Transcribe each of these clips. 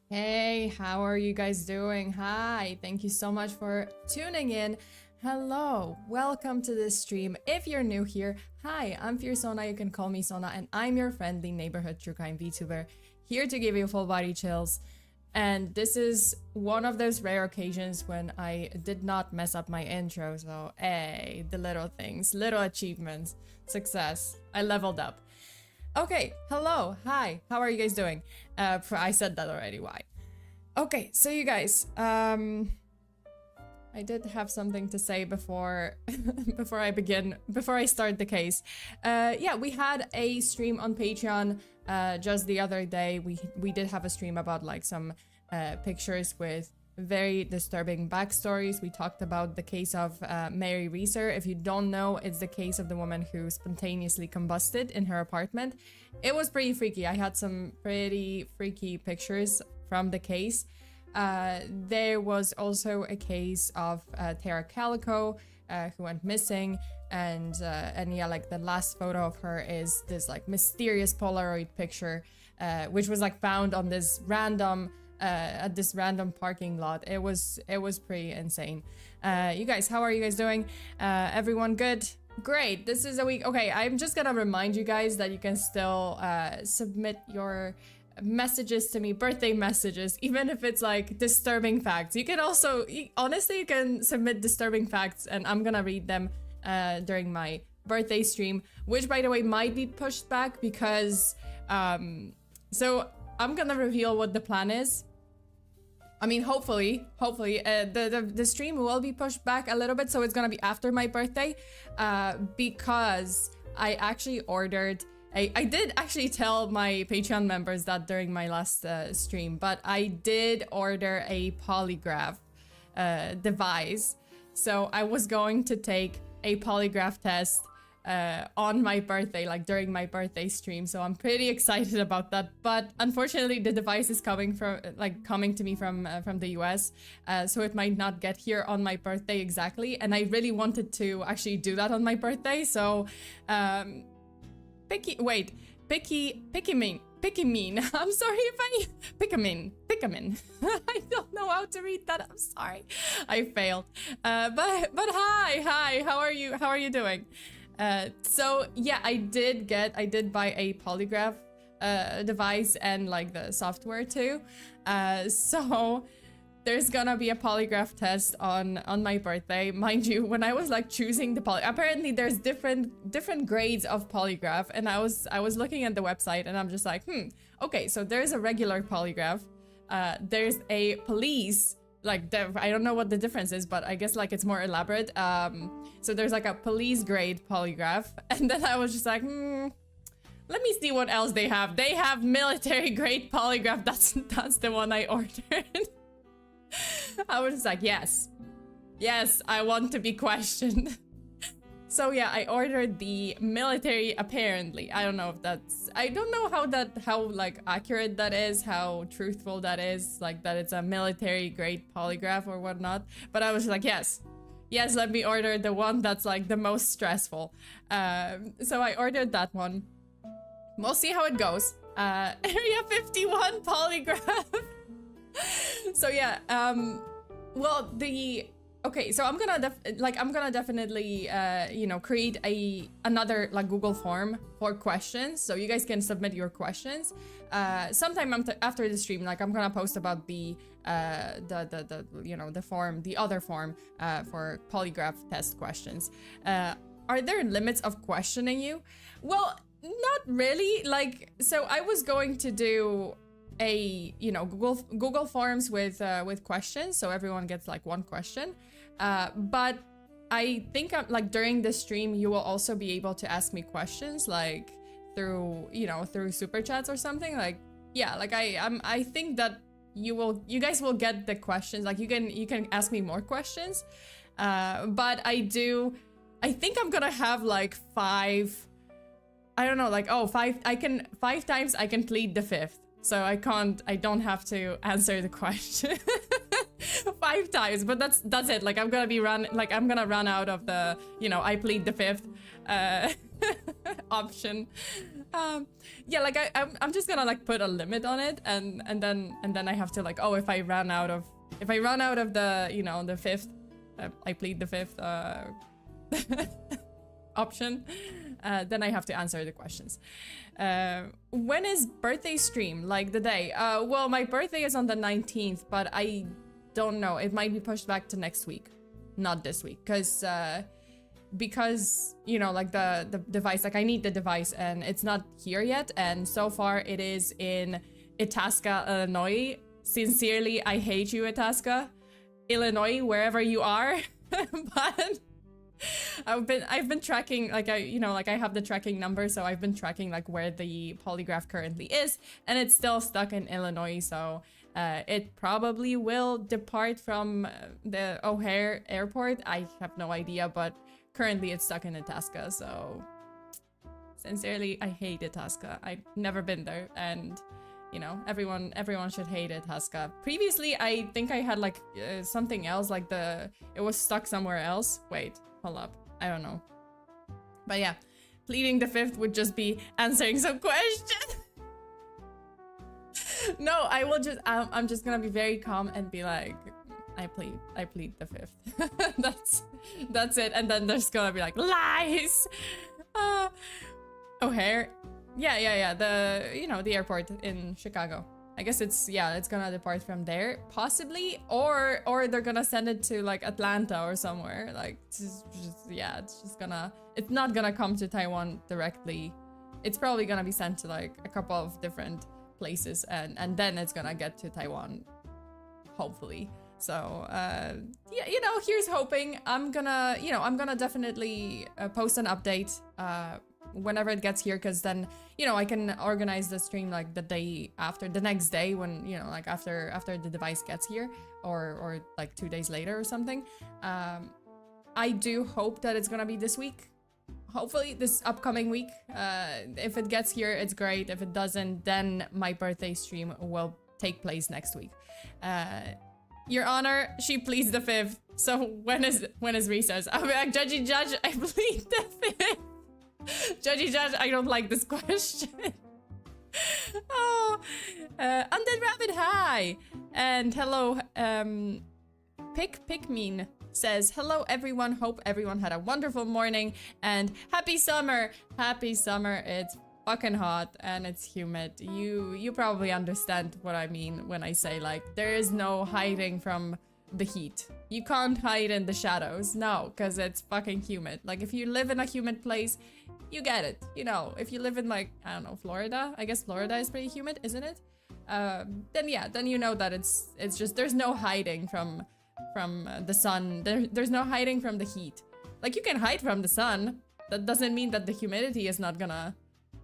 Hey, how are you guys doing? Hi, thank you so much for tuning in. Hello, welcome to this stream. If you're new here, hi, I'm FEARSONA, you can call me Sona, and I'm your friendly neighborhood true crime VTuber, here to give you full body chills. And this is one of those rare occasions when I did not mess up my intro, so hey, the little things, little achievements, success, I leveled up. Okay, hello, hi, how are you guys doing? I said that already, why? Okay, so you guys, I did have something to say before before I start the case. Yeah, we had a stream on Patreon just the other day. We did have a stream about like some pictures with very disturbing backstories. We talked about the case of Mary Reeser. If you don't know, it's the case of the woman who spontaneously combusted in her apartment. It was pretty freaky. I had some pretty freaky pictures from the case. There was also a case of Tara Calico who went missing, and yeah, like the last photo of her is this like mysterious Polaroid picture, which was like found on this random at this random parking lot. It was pretty insane. You guys, how are you guys doing? Everyone good? Great. This is a week. Okay, I'm just gonna remind you guys that you can still submit your messages to me, birthday messages, even if it's like disturbing facts. You can also, honestly, you can submit disturbing facts and I'm gonna read them during my birthday stream, which by the way might be pushed back because so I'm gonna reveal what the plan is. I mean, hopefully, the stream will be pushed back a little bit, so it's gonna be after my birthday, because I actually ordered I did actually tell my Patreon members that during my last stream, but I did order a polygraph device. So I was going to take a polygraph test on my birthday, like during my birthday stream. So I'm pretty excited about that. But unfortunately, the device is coming to me from the US, so it might not get here on my birthday exactly. And I really wanted to actually do that on my birthday. So Picky mean. I'm sorry if I Pickamin. I don't know how to read that. I'm sorry. I failed. But hi. How are you doing? So yeah, I did buy a polygraph device and like the software too. So there's gonna be a polygraph test on my birthday. Mind you, when I was like choosing the apparently there's different grades of polygraph, and I was looking at the website and I'm just like, okay, so there's a regular polygraph, there's a police, like I don't know what the difference is, but I guess like it's more elaborate. So there's like a police grade polygraph, and then I was just like, let me see what else they have. They have military grade polygraph. That's the one I ordered. I was just like, yes, I want to be questioned. So yeah, I ordered the military, apparently. I don't know if that's, I don't know how like accurate that is, how truthful that is, like that it's a military grade polygraph or whatnot. But I was just like, yes, let me order the one that's like the most stressful. So I ordered that one. We'll see how it goes. Area 51 polygraph. So yeah, well, okay, so I'm gonna definitely create another like Google form for questions, so you guys can submit your questions. Sometime after the stream, like I'm gonna post about the form, the other form for polygraph test questions. Are there limits of questioning you? Well, not really. Like, so I was going to do a Google Forms with questions, so everyone gets like one question, but I think like during the stream you will also be able to ask me questions like through super chats or something. Like, yeah, like I think that you guys will get the questions, like you can ask me more questions, but I think I'm gonna have like 5, I don't know, like 5 times I can plead the 5th. So I don't have to answer the question 5 times, but that's it. Like I'm gonna run out of the, I plead the 5th option. Yeah, like I'm just gonna like put a limit on it, and then I have to like, oh, if I run out of the, you know, the fifth, I plead the fifth option, then I have to answer the questions. When is birthday stream? Like the day? Well, my birthday is on the 19th, but I don't know. It might be pushed back to next week, not this week, because you know, like the device, like I need the device and it's not here yet, and so far it is in Itasca, Illinois. Sincerely, I hate you, Itasca, Illinois, wherever you are. But I've been tracking, like I have the tracking number, so I've been tracking like where the polygraph currently is, and it's still stuck in Illinois, so it probably will depart from the O'Hare airport. I have no idea, but currently it's stuck in Itasca, so sincerely, I hate Itasca. I've never been there, and you know, everyone should hate Itasca. Previously, I think I had like something else, like it was stuck somewhere else. Wait, hold up, I don't know. But yeah, pleading the fifth would just be answering some questions. No, I will just, I'm just gonna be very calm and be like, I plead the fifth. That's it. And then there's gonna be like lies. O'Hare, yeah. The, you know, the airport in Chicago. I guess it's gonna depart from there, possibly, or they're gonna send it to like Atlanta or somewhere. Like, it's not gonna come to Taiwan directly. It's probably gonna be sent to like a couple of different places, and then it's gonna get to Taiwan, hopefully. So yeah, you know, here's hoping. I'm gonna definitely post an update whenever it gets here, because then, you know, I can organize the stream like the day after, the next day, when, you know, like after the device gets here, or like 2 days later or something. I do hope that it's gonna be this week. Hopefully this upcoming week. If it gets here, it's great. If it doesn't, then my birthday stream will take place next week. Your Honor, she pleads the fifth. So when is recess? I'll be like, Judgy Judge, I plead the fifth. Judgy Judge, I don't like this question. Oh, Undead Rabbit, hi, and hello. Pickmean says, hello everyone, hope everyone had a wonderful morning, and happy summer. Happy summer. It's fucking hot and it's humid. You probably understand what I mean when I say, like, there is no hiding from the heat. You can't hide in the shadows, no, because it's fucking humid. Like, if you live in a humid place, you get it. You know, if you live in, like, I don't know, Florida, I guess Florida is pretty humid, isn't it? Then yeah, then you know that it's just, there's no hiding from the sun. There's no hiding from the heat. Like, you can hide from the sun. That doesn't mean that the humidity is not gonna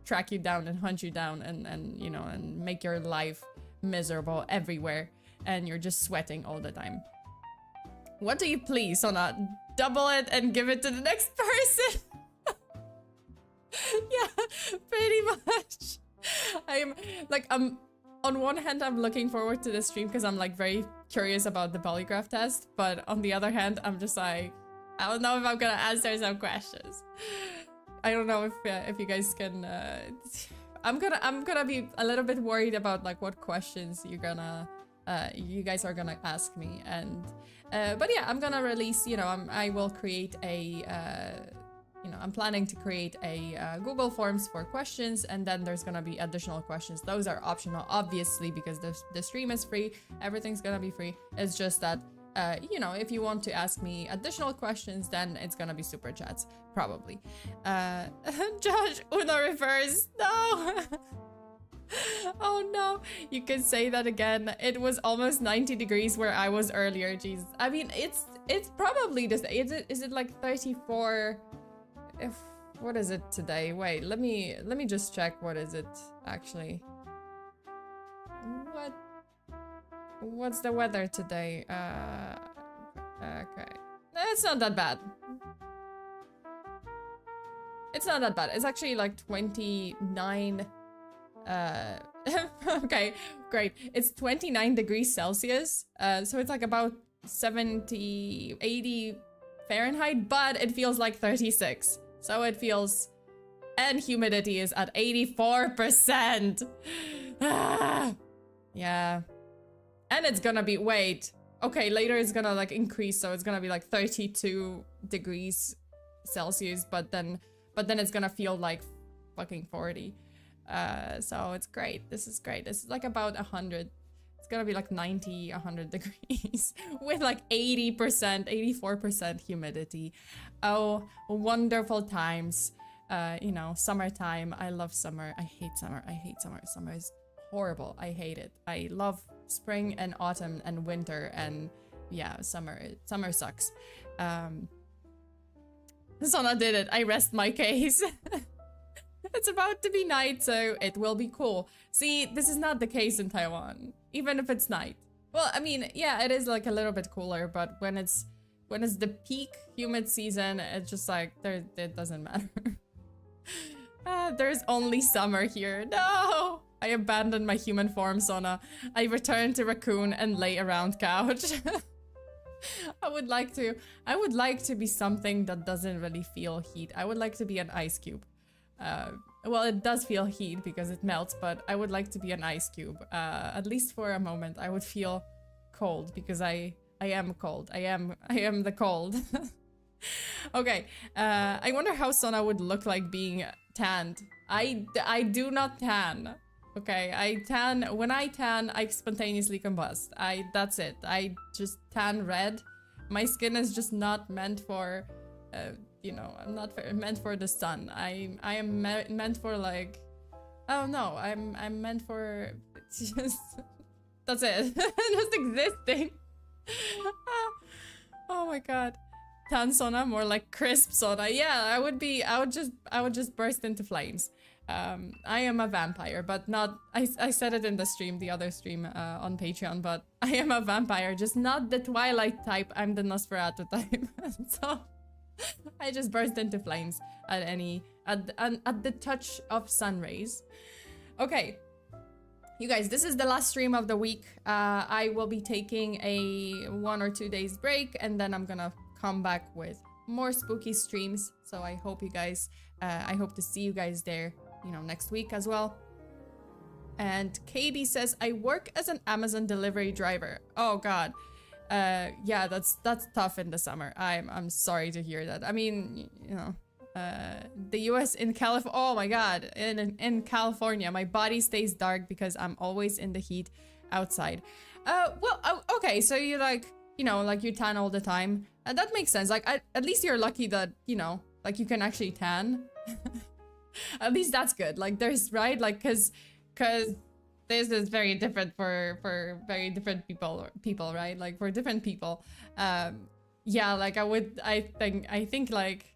track you down and hunt you down and you know, and make your life miserable everywhere, and you're just sweating all the time. What do you please, Sona? Double it and give it to the next person. Yeah, pretty much. On one hand, I'm looking forward to the stream because I'm like very curious about the polygraph test, but on the other hand, I'm just like, I don't know if I'm gonna answer some questions. I don't know if you guys can. I'm gonna be a little bit worried about like what questions you guys are gonna ask me, and but yeah, I'm gonna release. You know, I will create a. You know, I'm planning to create a Google Forms for questions, and then there's gonna be additional questions. Those are optional, obviously, because the stream is free. Everything's gonna be free. It's just that, you know, if you want to ask me additional questions, then it's gonna be super chats, probably. Judge Uno reverse. No. Oh no, you can say that again. It was almost 90 degrees where I was earlier. Jeez. I mean, it's probably this. Is it like 34? What is it today? Wait, let me just check. What is it actually? What's the weather today? Okay, it's not that bad. It's not that bad. It's actually like 29. Okay, great. It's 29 degrees Celsius. So it's like about 70, 80 Fahrenheit, but it feels like 36. So it feels and humidity is at 84%. Yeah. And it's gonna be, wait. Okay, later it's gonna like increase, so it's gonna be like 32 degrees Celsius, but then it's gonna feel like fucking 40. So it's great. This is great. This is like about 100. It's gonna be like 90, 100 degrees with like 80%, 84% humidity. Oh, wonderful times. You know, summertime. I love summer. I hate summer. I hate summer. Summer is horrible. I hate it. I love spring and autumn and winter, and yeah, summer sucks. Sona did it. I rest my case. It's about to be night, so it will be cool. See, this is not the case in Taiwan, even if it's night. Well, I mean, yeah, it is like a little bit cooler, but when it's the peak humid season, it's just like it doesn't matter. There's only summer here. No! I abandoned my human form, Sona. I returned to raccoon and lay around couch. I would like to be something that doesn't really feel heat. I would like to be an ice cube. Well, it does feel heat because it melts, but I would like to be an ice cube. At least for a moment, I would feel cold because I am cold. I am the cold. Okay, I wonder how Sona would look like being tanned. I do not tan. Okay, I tan. When I tan, I spontaneously combust. That's it. I just tan red. My skin is just not meant for, you know, I'm not meant for the sun. I am meant for like, oh no, I'm meant for just, that's it. Just existing. Oh my god. Tan Sona, more like crisp Sona. Yeah, I would just burst into flames. I am a vampire, but not, I said it in the stream, the other stream on Patreon, but I am a vampire, just not the Twilight type. I'm the Nosferatu type. So I just burst into flames at the touch of sun rays. Okay, you guys, this is the last stream of the week. I will be taking a 1 or 2 days break, and then I'm gonna come back with more spooky streams. So I hope you guys, I hope to see you guys there, you know, next week as well. And KB says, I work as an Amazon delivery driver. Oh god. Yeah, that's tough in the summer. I'm sorry to hear that. I mean, you know, the US in California, oh my god, in California, my body stays dark because I'm always in the heat outside. Well, okay, so you like, you know, like you tan all the time. That makes sense. Like, at least you're lucky that, you know, like you can actually tan. At least that's good. Like, there's, right? Like, cause this is very different for very different people, right? Like, for different people. Yeah, like I think like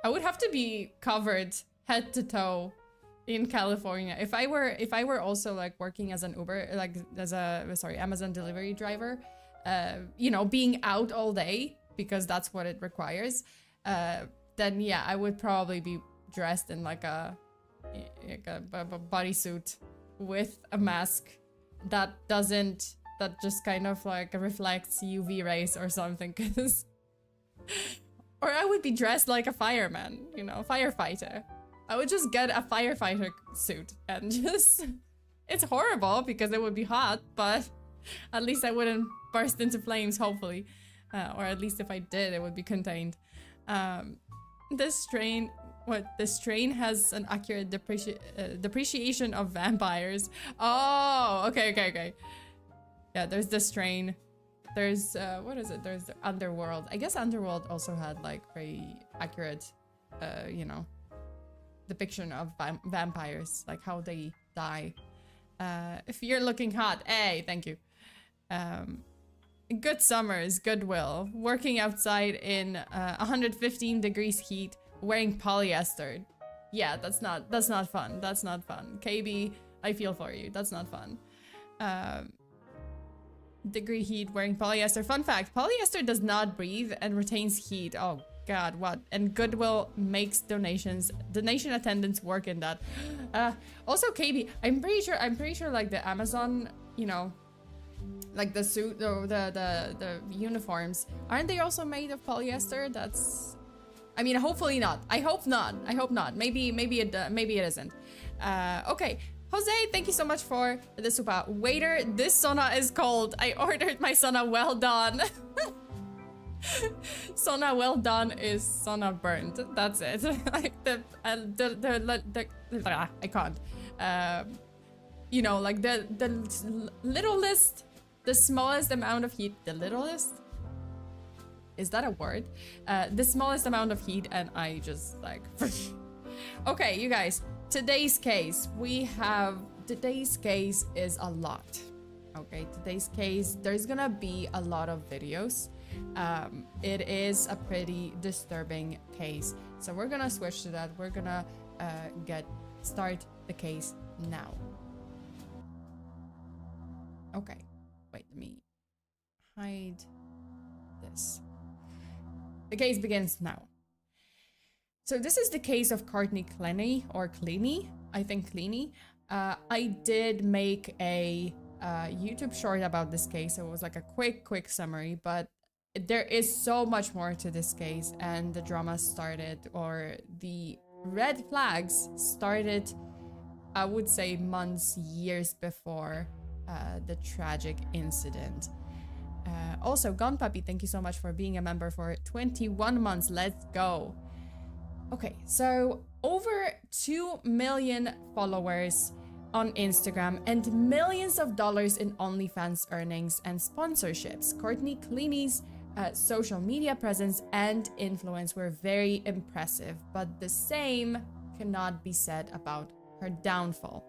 I would have to be covered head to toe in California if I were also like working as an Uber, like as a Amazon delivery driver. You know, being out all day because that's what it requires. Then yeah, I would probably be dressed in like a bodysuit with a mask that just kind of like reflects UV rays or something, cause or I would be dressed like a fireman, you know, firefighter. I would just get a firefighter suit and just, it's horrible because it would be hot, but at least I wouldn't burst into flames, hopefully. Or at least if I did, it would be contained. This strain has an accurate depreciation of vampires. Oh, okay. Yeah, there's this strain. There's, what is it? There's the Underworld. I guess Underworld also had like very accurate, you know, depiction of vampires, like how they die. If you're looking hot, hey, thank you. Good summers, goodwill, working outside in 115 degrees heat, wearing polyester. Yeah, that's not fun. That's not fun. KB, I feel for you. That's not fun. Degree heat, wearing polyester. Fun fact, polyester does not breathe and retains heat. Oh god, what? And goodwill makes donations. Donation attendants work in that. Also KB, I'm pretty sure like the Amazon, you know, like the suit or the uniforms, aren't they also made of polyester? That's I mean, hopefully not. I hope not. I hope not. Maybe it isn't. Okay. Jose, thank you so much for the super. Waiter, this sauna is cold. I ordered my sauna well done. Sauna well done is sauna burnt. That's it. Like I can't. You know, like the littlest, the smallest amount of heat. The littlest? Is that a word? The smallest amount of heat, and I just like. Okay, you guys. Today's case is a lot. Okay, today's case, there's gonna be a lot of videos. It is a pretty disturbing case, so we're gonna switch to that. We're gonna start the case now. Okay, wait, let me hide this. The case begins now. So this is the case of Courtney Clenney, or Clenney, I think Clenney. I did make a YouTube short about this case. It was like a quick summary, but there is so much more to this case, and the drama started, or the red flags started, I would say months, years before the tragic incident. Also, Gun Puppy, thank you so much for being a member for 21 months. Let's go. Okay, so over 2 million followers on Instagram and millions of dollars in OnlyFans earnings and sponsorships. Courtney Clenney's social media presence and influence were very impressive, but the same cannot be said about her downfall.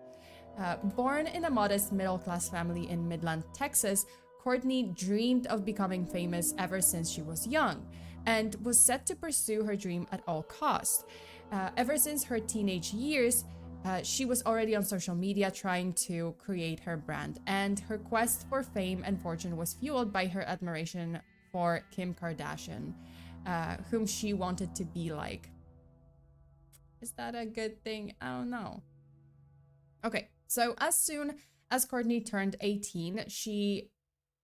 Born in a modest middle-class family in Midland, Texas, Courtney dreamed of becoming famous ever since she was young and was set to pursue her dream at all costs. Ever since her teenage years, she was already on social media trying to create her brand, and her quest for fame and fortune was fueled by her admiration for Kim Kardashian, whom she wanted to be like. Is that a good thing? I don't know. Okay, so as soon as Courtney turned 18, she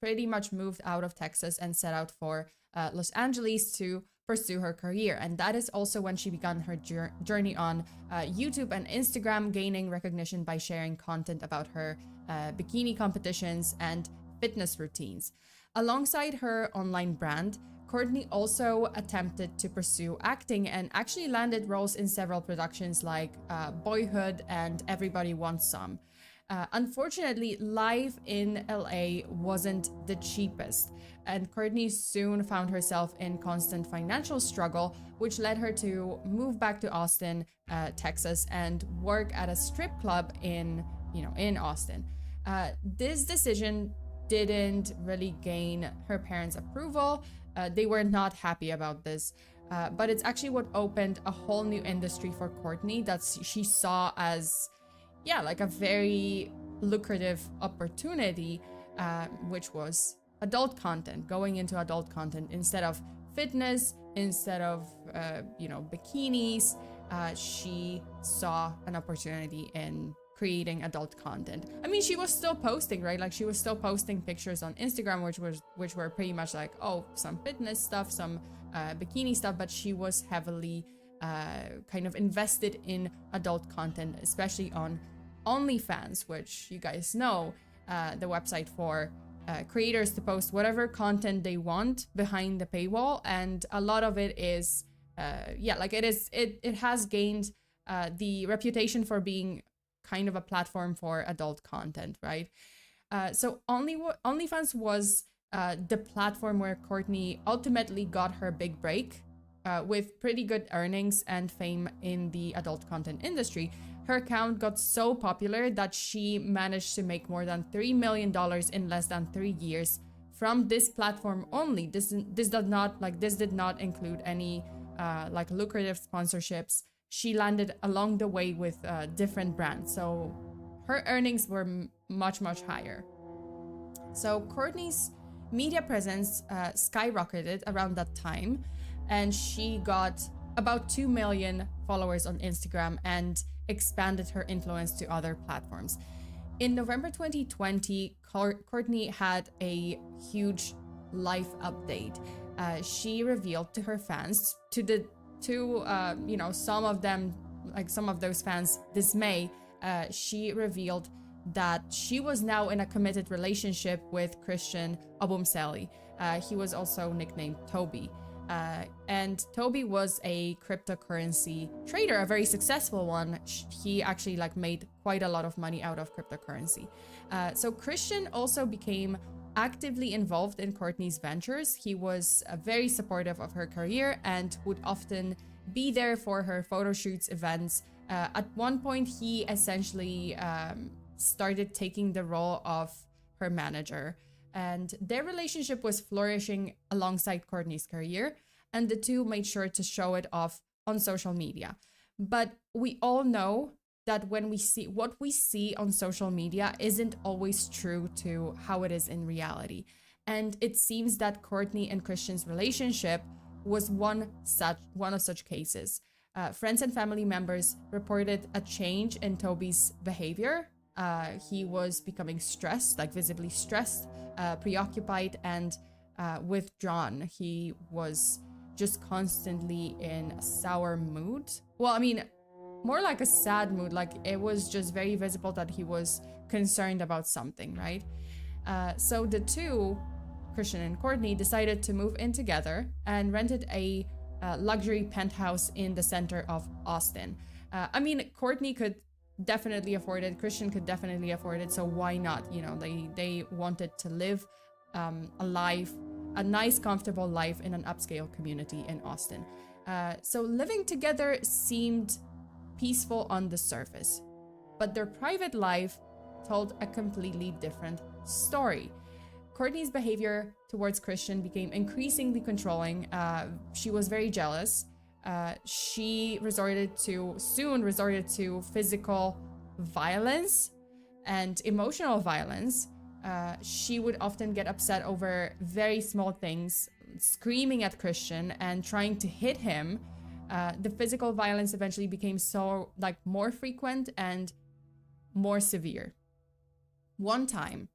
pretty much moved out of Texas and set out for Los Angeles to pursue her career. And that is also when she began her journey on YouTube and Instagram, gaining recognition by sharing content about her bikini competitions and fitness routines. Alongside her online brand, Courtney also attempted to pursue acting and actually landed roles in several productions like Boyhood and Everybody Wants Some. Unfortunately, life in LA wasn't the cheapest, and Courtney soon found herself in constant financial struggle, which led her to move back to Austin, Texas, and work at a strip club in Austin. This decision didn't really gain her parents' approval. They were not happy about this, but it's actually what opened a whole new industry for Courtney that she saw as like a very lucrative opportunity, which was adult content, going into adult content instead of fitness, instead of bikinis. She saw an opportunity in creating adult content. I mean, she was still posting, right? Like, she was still posting pictures on Instagram, which were pretty much like, oh, some fitness stuff, some bikini stuff, but she was heavily kind of invested in adult content, especially on OnlyFans, which you guys know, the website for creators to post whatever content they want behind the paywall, and a lot of it is it has gained the reputation for being kind of a platform for adult content, right? So OnlyFans was the platform where Courtney ultimately got her big break, with pretty good earnings and fame in the adult content industry. Her account got so popular that she managed to make more than $3 million in less than 3 years from this platform only. This did not include any lucrative sponsorships. She landed along the way with different brands, so her earnings were much higher. So Courtney's media presence skyrocketed around that time, and she got about 2 million followers on Instagram and expanded her influence to other platforms. In November 2020, Courtney had a huge life update. She revealed to her fans, to the to, you know, some of them, like some of those fans' dismay, she revealed that she was now in a committed relationship with Christian Obumseli. He was also nicknamed Toby. And Toby was a cryptocurrency trader, a very successful one. He actually like made quite a lot of money out of cryptocurrency. So Christian also became actively involved in Courtney's ventures. He was very supportive of her career and would often be there for her photo shoots, events. At one point, he essentially started taking the role of her manager, and their relationship was flourishing alongside Courtney's career, and the two made sure to show it off on social media. But we all know that when we see what we see on social media isn't always true to how it is in reality. And it seems that Courtney and Christian's relationship was one of such cases. Friends and family members reported a change in Toby's behavior. He was becoming stressed, like visibly stressed, preoccupied, and withdrawn. He was just constantly in a sour mood. Well, I mean, more like a sad mood. Like it was just very visible that he was concerned about something, right? So the two, Christian and Courtney, decided to move in together and rented a luxury penthouse in the center of Austin. I mean, Courtney could definitely afford it. Christian could definitely afford it. So why not? You know, they wanted to live a life, a nice, comfortable life in an upscale community in Austin. So living together seemed peaceful on the surface, but their private life told a completely different story. Courtney's behavior towards Christian became increasingly controlling. She was very jealous. She soon resorted to physical violence and emotional violence. She would often get upset over very small things, screaming at Christian and trying to hit him. The physical violence eventually became more frequent and more severe. One time,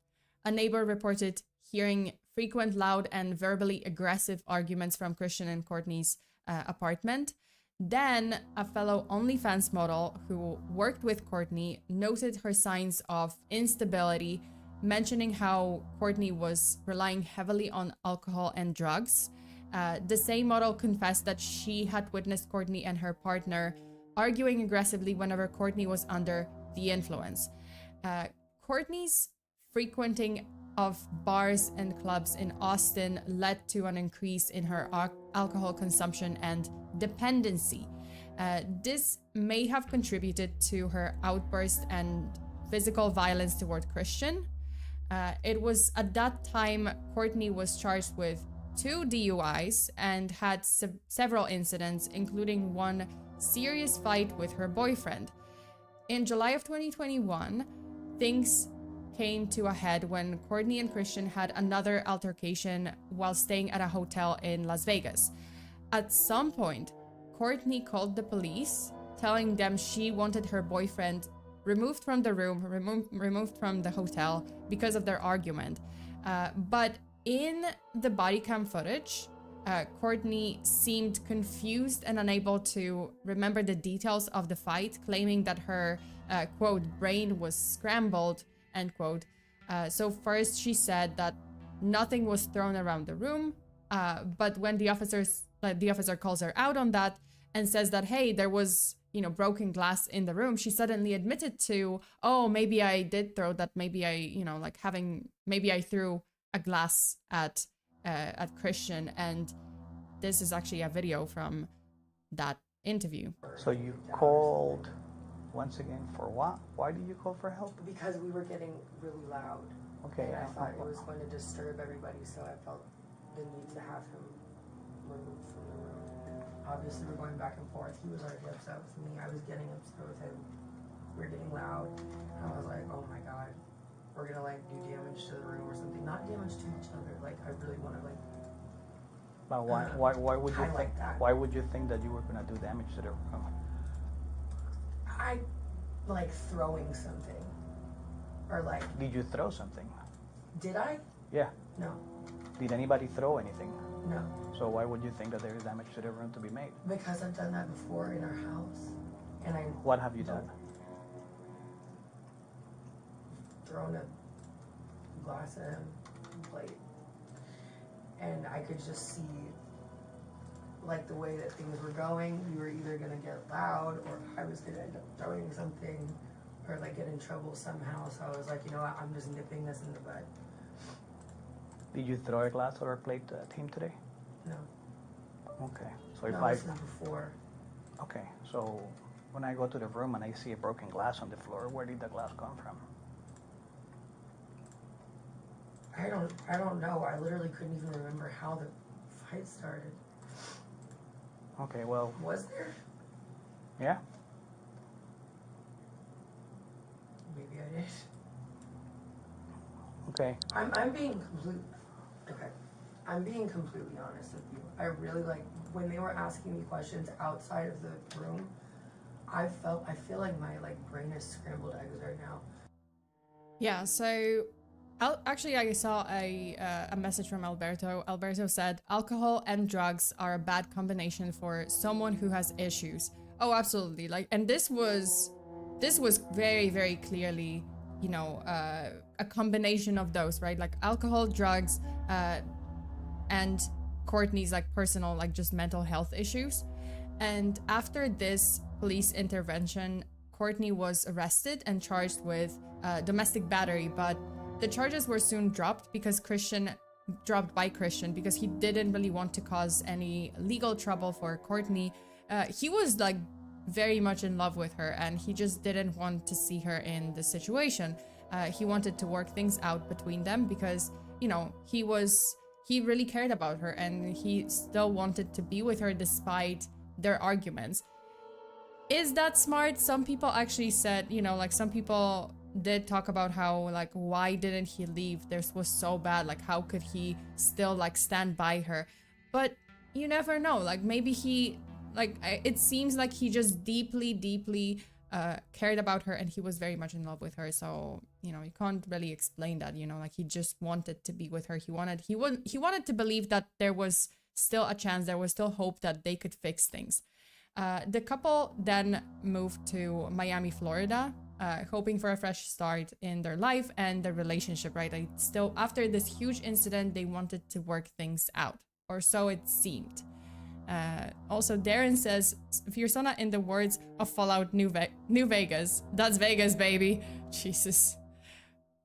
a neighbor reported hearing frequent, loud, and verbally aggressive arguments from Christian and Courtney's apartment. Then, a fellow OnlyFans model who worked with Courtney noted her signs of instability, mentioning how Courtney was relying heavily on alcohol and drugs. The same model confessed that she had witnessed Courtney and her partner arguing aggressively whenever Courtney was under the influence. Courtney's frequenting of bars and clubs in Austin led to an increase in her alcohol consumption and dependency. This may have contributed to her outburst and physical violence toward Christian. It was at that time Courtney was charged with 2 DUIs and had several incidents, including one serious fight with her boyfriend. In July of 2021, things came to a head when Courtney and Christian had another altercation while staying at a hotel in Las Vegas. At some point, Courtney called the police, telling them she wanted her boyfriend removed from the room, removed from the hotel because of their argument. But in the body cam footage, Courtney seemed confused and unable to remember the details of the fight, claiming that her, quote, brain was scrambled, end quote. So first she said that nothing was thrown around the room, but when the officer calls her out on that and says that, hey, there was, broken glass in the room, she suddenly admitted to, oh, maybe I did throw that, maybe I threw a glass at Christian. And this is actually a video from that interview. So you called once again for what? Why did you call for help? Because we were getting really loud. Okay. And I thought it was going to disturb everybody, so I felt the need to have him removed from the room. Obviously, we're going back and forth. He was already upset with me. I was getting upset with him. We were getting loud. And I was like, oh my God, we're gonna do damage to the room or something. Not damage to each other. I really want to But why would you think that. Why would you think that you were gonna do damage to the room? I throwing something. Or Did you throw something? did I? Yeah. No. Did anybody throw anything? No. So why would you think that there is damage to the room to be made? Because I've done that before in our house. And I... What have you done? Thrown a glass at him, plate. And I could just see, like, the way that things were going. We were either gonna get loud, or I was gonna end up throwing something, or like get in trouble somehow. So I was like, you know what, I'm just nipping this in the bud. Did you throw a glass or a plate at him today? No. Okay. So if No, this was before. Okay, so when I go to the room and I see a broken glass on the floor, where did the glass come from? I don't know. I literally couldn't even remember how the fight started. Okay, well, Was there? yeah. Maybe I did. Okay. I'm being completely honest with you. I really when they were asking me questions outside of the room, I feel like my brain is scrambled eggs right now. Yeah, so actually I saw a message from Alberto. Alberto said, alcohol and drugs are a bad combination for someone who has issues. Oh, absolutely. And this was very, very clearly, you know, a combination of those, right? Like alcohol, drugs, and Courtney's personal, just mental health issues. And after this police intervention, Courtney was arrested and charged with domestic battery, but the charges were soon dropped by Christian because he didn't really want to cause any legal trouble for Courtney. He was very much in love with her, and he just didn't want to see her in this situation. He wanted to work things out between them because, you know, he really cared about her, and he still wanted to be with her despite their arguments. Is that smart? Some people actually said, you know, some people did talk about how, why didn't he leave? This was so bad. How could he still, stand by her? But you never know. Maybe he, it seems like he just deeply, deeply cared about her, and he was very much in love with her. So, you know, you can't really explain that, you know, he just wanted to be with her. He wanted to believe that there was still a chance, there was still hope that they could fix things. The couple then moved to Miami, Florida, hoping for a fresh start in their life and their relationship, right? Still, after this huge incident, they wanted to work things out, or so it seemed. Also, Darren says, FEARSONA in the words of Fallout New Vegas. That's Vegas, baby. Jesus.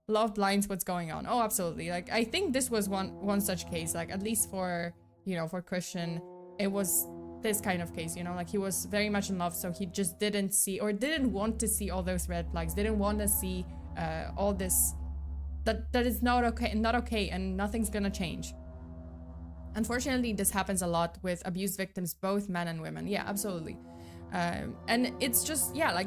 Love blinds what's going on. Oh, absolutely. I think this was one such case, at least for, you know, for Christian, it was this kind of case, you know, he was very much in love, so he just didn't see, or didn't want to see all those red flags, didn't want to see all this, that is not okay, and nothing's gonna change. Unfortunately, this happens a lot with abuse victims, both men and women. Yeah, absolutely. And it's just, yeah,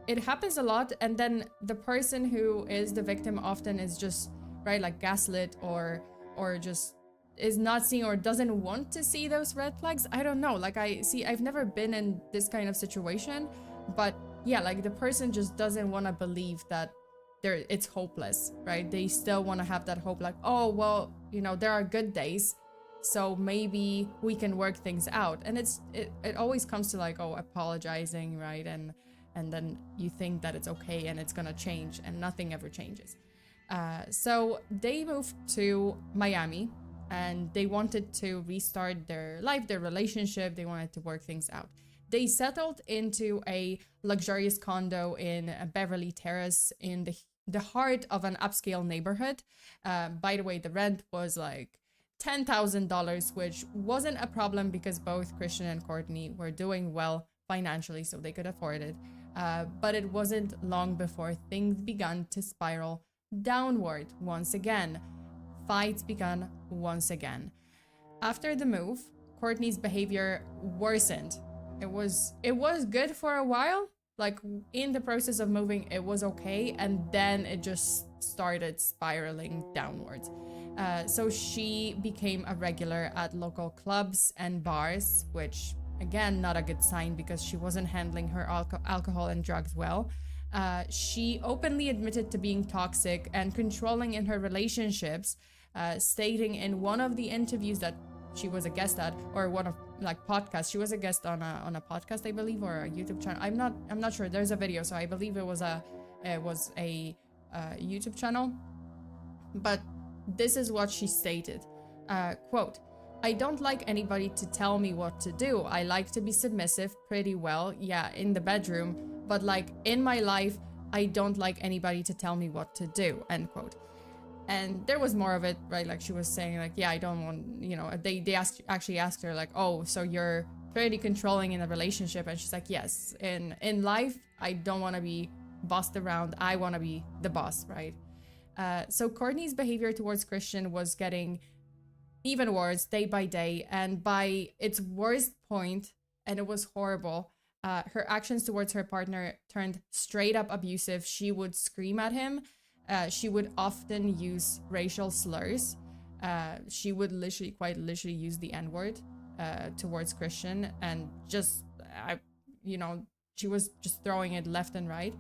it happens a lot, and then the person who is the victim often is just, right, gaslit, or just is not seeing or doesn't want to see those red flags. I don't know. I've never been in this kind of situation, but yeah, the person just doesn't want to believe that it's hopeless, right? They still want to have that hope, oh, well, you know, there are good days, so maybe we can work things out. And it always comes to oh, apologizing, right? And then you think that it's okay and it's gonna change, and nothing ever changes. So they moved to Miami, and they wanted to restart their life, their relationship. They wanted to work things out. They settled into a luxurious condo in Beverly Terrace in the heart of an upscale neighborhood. By the way, the rent was $10,000, which wasn't a problem because both Christian and Courtney were doing well financially, so they could afford it. But it wasn't long before things began to spiral downward once again. Fights began once again. After the move, Courtney's behavior worsened. It was good for a while. In the process of moving, it was okay, and then it just started spiraling downwards. So she became a regular at local clubs and bars, which again, not a good sign because she wasn't handling her alcohol and drugs well. She openly admitted to being toxic and controlling in her relationships, stating in one of the interviews that she was a guest at, or one of like podcasts. She was a guest on a podcast, I believe, or a YouTube channel. I'm not sure. There's a video, so I believe it was a YouTube channel. But this is what she stated. Quote, "I don't like anybody to tell me what to do. I like to be submissive pretty well, yeah, in the bedroom, but like in my life, I don't like anybody to tell me what to do," end quote. And there was more of it, right? Like she was saying like, yeah, I don't want, you know, they actually asked her like, oh, so you're pretty controlling in a relationship? And she's like, yes, in life, I don't want to be bossed around. I want to be the boss, right? So Courtney's behavior towards Christian was getting even worse day by day, and by its worst point, and it was horrible, her actions towards her partner turned straight up abusive. She would scream at him. She would often use racial slurs. She would quite literally use the N-word towards Christian, and just, you know, she was just throwing it left and right.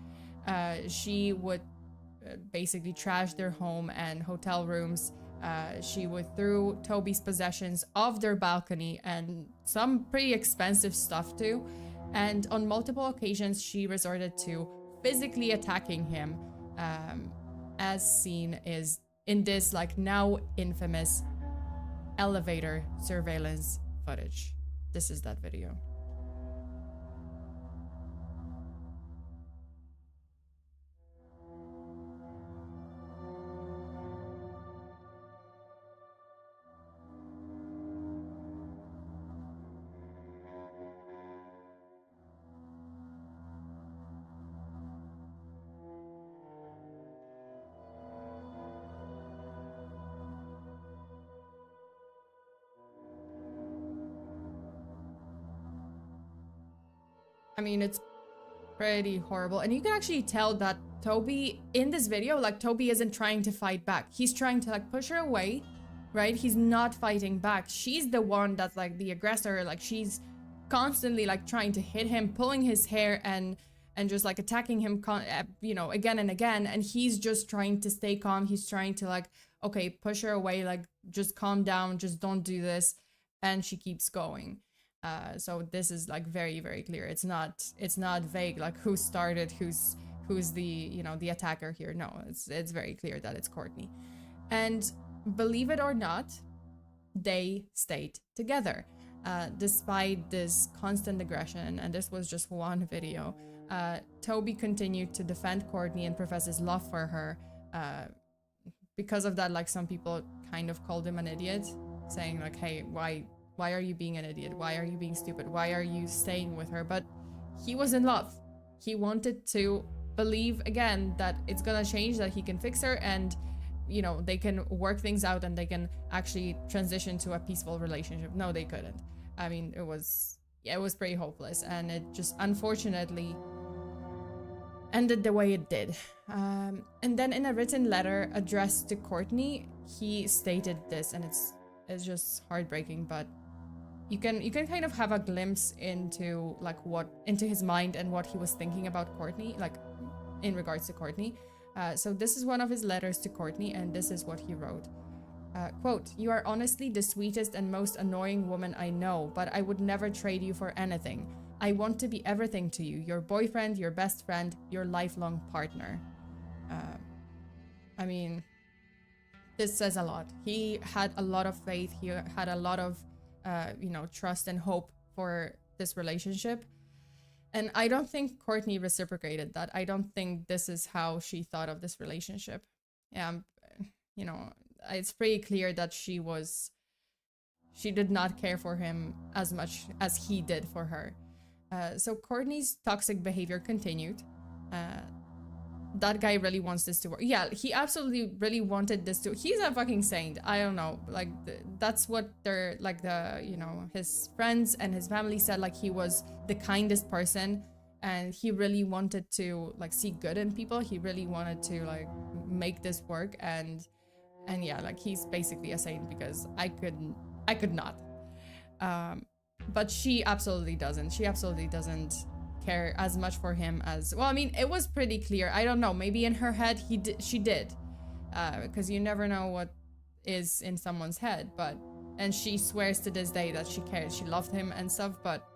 She would basically trash their home and hotel rooms. She would throw Toby's possessions off their balcony, and some pretty expensive stuff too. And on multiple occasions, she resorted to physically attacking him, as seen is in this like now infamous elevator surveillance footage. This is that video. I mean, it's pretty horrible. And you can actually tell that Toby, in this video, like, Toby isn't trying to fight back. He's trying to, like, push her away, right? He's not fighting back. She's the one that's, like, the aggressor. Like, she's constantly, like, trying to hit him, pulling his hair, and just, like, attacking him, you know, again and again. And he's just trying to stay calm. He's trying to, like, okay, push her away, like, just calm down, just don't do this. And she keeps going. So this is like very, very clear. It's not vague, like who started, who's the, you know, the attacker here. No, it's very clear that it's Courtney. And believe it or not, they stayed together despite this constant aggression. And this was just one video. Toby continued to defend Courtney and profess his love for her. Because of that, like, some people kind of called him an idiot, saying like, hey, why are you being an idiot? Why are you being stupid? Why are you staying with her? But he was in love. He wanted to believe again that it's gonna change, that he can fix her, and, you know, they can work things out and they can actually transition to a peaceful relationship. No, they couldn't. I mean, it was pretty hopeless, and it just unfortunately ended the way it did. And then in a written letter addressed to Courtney, he stated this, and it's just heartbreaking, but you can kind of have a glimpse into like into his mind and what he was thinking about Courtney, like in regards to Courtney. So this is one of his letters to Courtney, and this is what he wrote. Quote, "You are honestly the sweetest and most annoying woman I know, but I would never trade you for anything. I want to be everything to you, your boyfriend, your best friend, your lifelong partner." I mean, this says a lot. He had a lot of faith. He had a lot of, you know, trust and hope for this relationship. And I don't think Courtney reciprocated that. I don't think this is how she thought of this relationship. You know, it's pretty clear that she did not care for him as much as he did for her. So Courtney's toxic behavior continued. That guy really wants this to work. Yeah, he absolutely really wanted this to. He's a fucking saint. I don't know. Like, that's what they're like, the, you know, his friends and his family said, like, he was the kindest person, and he really wanted to like see good in people. He really wanted to like make this work, and yeah, like, he's basically a saint, because I could not. But she absolutely doesn't. She absolutely doesn't care as much for him as, well, I mean, it was pretty clear. I don't know, maybe in her head she did, because you never know what is in someone's head, but And she swears to this day that she cared, she loved him and stuff, but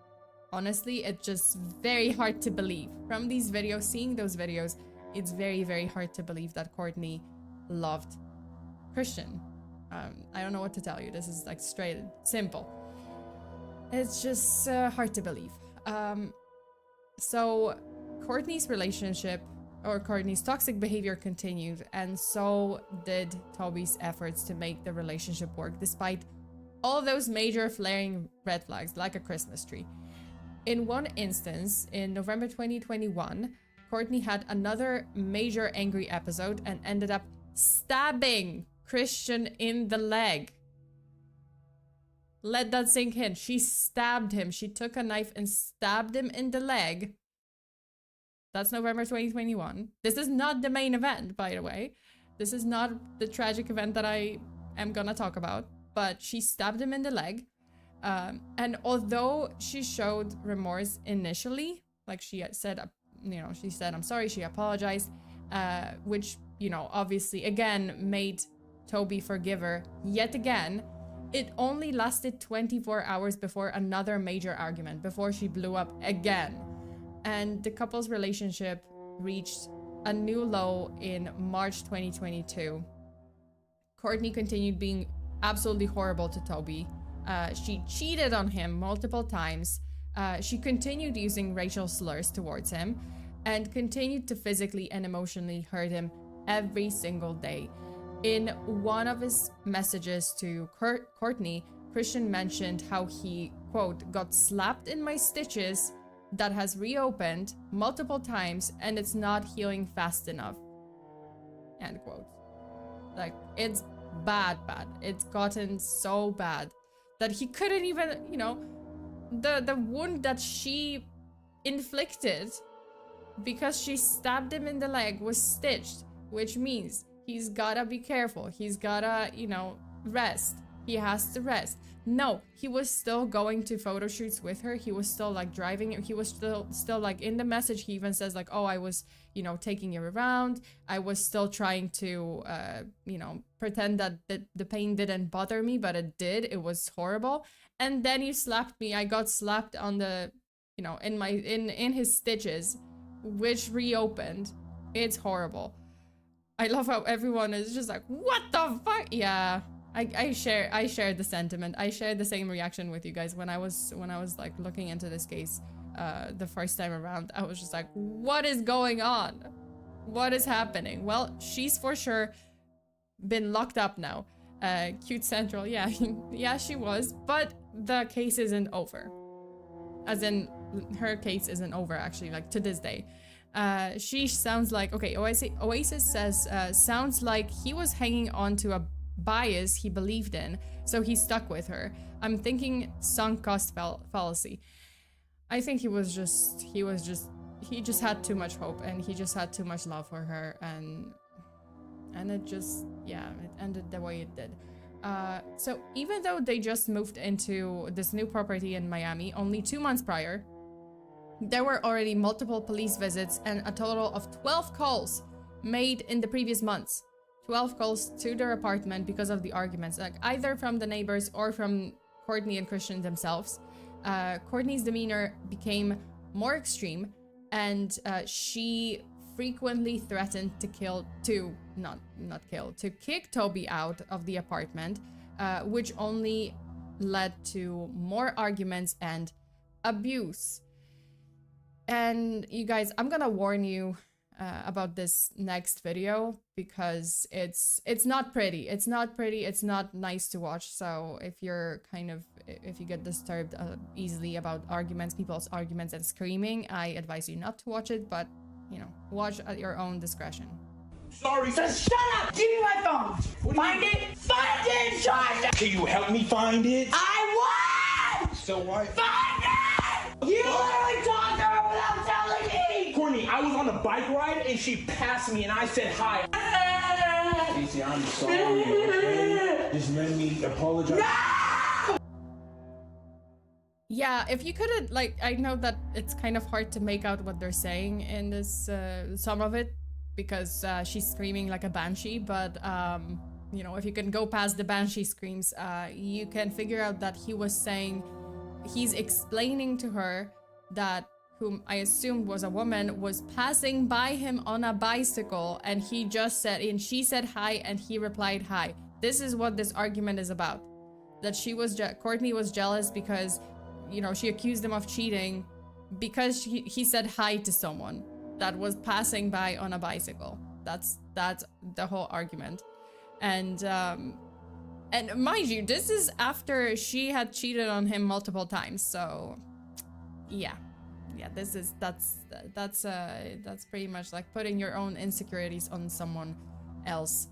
honestly, it's just very hard to believe. From these videos, seeing those videos, it's very, very hard to believe that Courtney loved Christian. I don't know what to tell you. This is like straight, simple. It's just hard to believe. So Courtney's relationship, or Courtney's toxic behavior, continued, and so did Toby's efforts to make the relationship work, despite all those major flaring red flags, like a Christmas tree. In one instance, in November 2021, Courtney had another major angry episode and ended up stabbing Christian in the leg. Let that sink in. She stabbed him. She took a knife and stabbed him in the leg. That's November 2021. This is not the main event, by the way. This is not the tragic event that I am gonna talk about. But she stabbed him in the leg. And although she showed remorse initially, like she said, she said, I'm sorry, she apologized, which, obviously, again, made Toby forgive her yet again. It only lasted 24 hours before another major argument, before she blew up again. And the couple's relationship reached a new low in March 2022. Courtney continued being absolutely horrible to Toby. She cheated on him multiple times. She continued using racial slurs towards him and continued to physically and emotionally hurt him every single day. In one of his messages to Courtney, Christian mentioned how he, quote, got slapped in my stitches that has reopened multiple times and it's not healing fast enough, end quote. Like, it's bad. It's gotten so bad that he couldn't even, the wound that she inflicted because she stabbed him in the leg was stitched, which means he's gotta be careful. He's gotta, rest. He has to rest. No, he was still going to photo shoots with her. He was still like driving. He was still like in the message. He even says like, oh, I was, taking you around. I was still trying to, pretend that the pain didn't bother me, but it did. It was horrible. And then you slapped me. I got slapped on the, in his stitches, which reopened. It's horrible. I love how everyone is just like, what the fuck? Yeah. I share the sentiment. I shared the same reaction with you guys when I was like looking into this case the first time around. I was just like, what is going on? What is happening? Well, she's for sure been locked up now. Cute Central, yeah, yeah, she was, but the case isn't over. As in, her case isn't over actually, like to this day. She sounds like, okay, Oasis says, sounds like he was hanging on to a bias he believed in, so he stuck with her. I'm thinking sunk cost fallacy. I think he just had too much hope and he just had too much love for her, and it just, yeah, it ended the way it did. So even though they just moved into this new property in Miami only 2 months prior, there were already multiple police visits and a total of 12 calls made in the previous months. 12 calls to their apartment because of the arguments, like either from the neighbors or from Courtney and Christian themselves. Courtney's demeanor became more extreme, and she frequently threatened to kick Toby out of the apartment, which only led to more arguments and abuse. And you guys, I'm gonna warn you about this next video because it's not pretty. It's not nice to watch. So if you get disturbed easily about people's arguments and screaming, I advise you not to watch it, but watch at your own discretion. Sorry. Just shut up! Give me my phone! Find it, Josh! Can you help me find it? I won! So what? Find it! You literally talked to her without telling me! Courtney, I was on a bike ride and she passed me and I said hi. Casey, I'm sorry, okay? Just let me apologize. No! Yeah, if you couldn't, like, I know that it's kind of hard to make out what they're saying in this, some of it, because she's screaming like a banshee, but you know, if you can go past the banshee screams, you can figure out that he was saying, he's explaining to her that whom I assumed was a woman was passing by him on a bicycle, and he just said, and she said hi, and he replied hi. This is what this argument is about. That she was, Courtney was jealous because, you know, she accused him of cheating because he said hi to someone that was passing by on a bicycle. That's the whole argument. And mind you, this is after she had cheated on him multiple times. So yeah, that's pretty much like putting your own insecurities on someone else,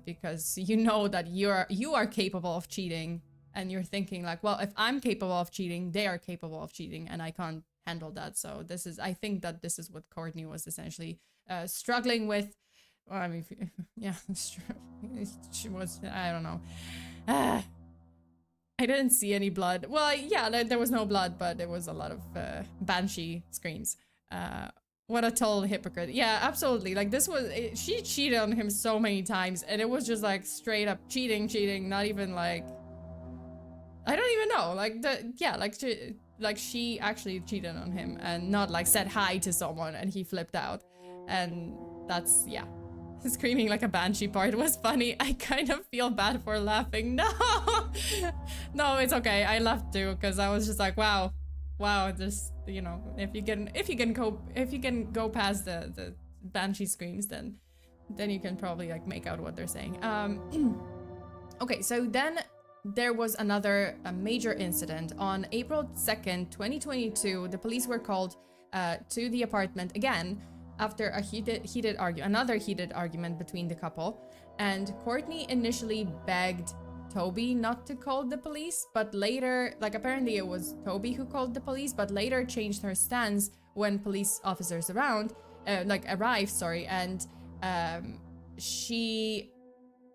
because you know that you are capable of cheating, and you're thinking like, well, if I'm capable of cheating, they are capable of cheating, and I can't handle that. So I think that this is what Courtney was essentially struggling with. Well, I mean, yeah, she was, I don't know. I didn't see any blood. Well, yeah, there was no blood, but there was a lot of banshee screams. What a total hypocrite. Yeah, absolutely. Like, she cheated on him so many times, and it was just like straight up cheating, not even like, I don't even know. Like, she actually cheated on him and not like said hi to someone and he flipped out. And that's, yeah. Screaming like a banshee part was funny. I kind of feel bad for laughing. No, it's okay. I laughed too because I was just like, wow, just, you know, if you can go past the banshee screams, then you can probably like make out what they're saying. Okay, so then there was another major incident on April 2nd, 2022. The police were called to the apartment again after a another heated argument between the couple, and Courtney initially begged Toby not to call the police, but later, like, apparently it was Toby who called the police, but later changed her stance when police officers arrived, and she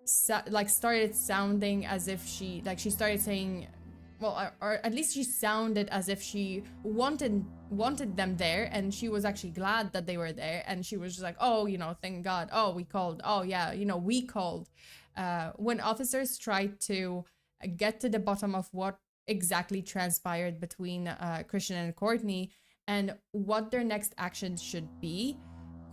started sounding as if she started saying, well, or at least she sounded as if she wanted them there, and she was actually glad that they were there, and she was just like, oh, you know, thank God, oh, we called, oh yeah, you know, we called. When officers tried to get to the bottom of what exactly transpired between Christian and Courtney and what their next actions should be,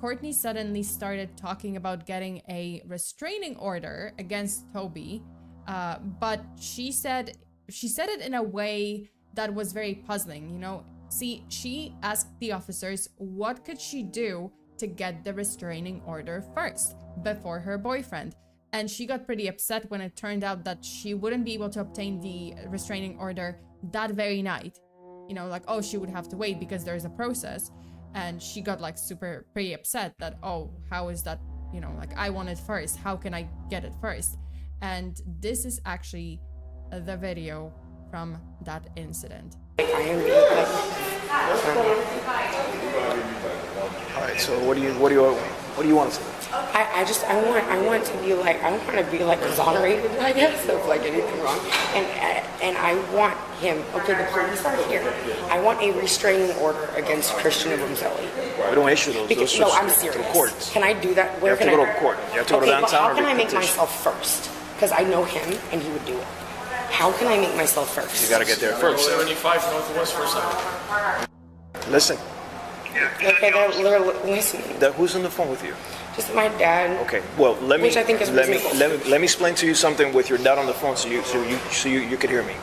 Courtney suddenly started talking about getting a restraining order against Toby, but she said it in a way that was very puzzling, you know. See, she asked the officers what could she do to get the restraining order first before her boyfriend. And she got pretty upset when it turned out that she wouldn't be able to obtain the restraining order that very night. You know, like, oh, she would have to wait because there's a process. And she got like pretty upset that, oh, how is that, you know, like, I want it first. How can I get it first? And this is actually the video from that incident. I am All right. So what do you want to say? I want to be like exonerated, I guess, of like anything wrong. And I want him. Okay, the police are here. I want a restraining order against Christian Abumzelli. We don't issue those. Because, no, I'm serious. To courts. Can I do that? Where you have to go to court. You have to go to downtown. But how can I make myself first? Because I know him and he would do it. How can I make myself first? You got to get there first. 75 Northwest First Avenue. Listen. Okay, they're listening. Who's on the phone with you? Just my dad. Okay. Well, which I think is reasonable. Let me explain to you something with your dad on the phone, so you could hear me.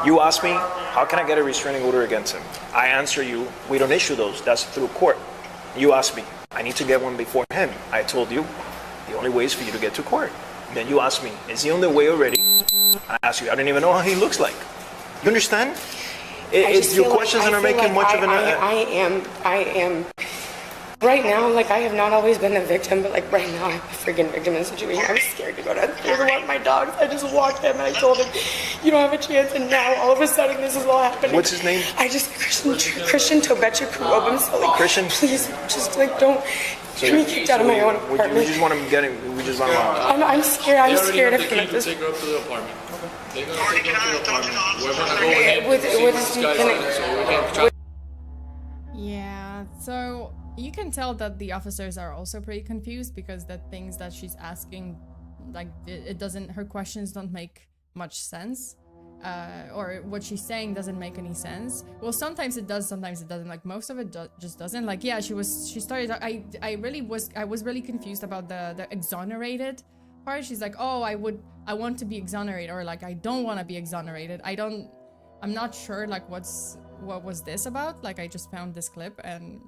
You asked me, how can I get a restraining order against him? I answer you, we don't issue those. That's through court. You asked me, I need to get one before him. I told you, the only way is for you to get to court. Then you asked me, is he on the way already? I asked you, I don't even know how he looks like. You understand? It's your questions that are making much of an... I am... Right now, like, I have not always been a victim, but like right now I'm a freaking victim in the situation. I was scared to go downstairs and walk my dogs. I just walked him and I told him, you don't have a chance, and now all of a sudden this is all happening. What's his name? Christian Tobechu. Christian? Please, just like don't get me kicked out of my own apartment. We just want him getting, I'm scared, I'm scared of him. Take her up to the apartment. They're gonna take her up to the apartment. We're gonna go ahead with this guy's on it, so we can try. Yeah, so you can tell that the officers are also pretty confused because the things that she's asking like it doesn't, her questions don't make much sense, or what she's saying doesn't make any sense. Well, sometimes it does, sometimes it doesn't. Like most of it just doesn't. Like, yeah, she started, I was really confused about the exonerated part. She's like, oh, I want to be exonerated, or like I don't want to be exonerated. I'm not sure like what was this about. Like I just found this clip, and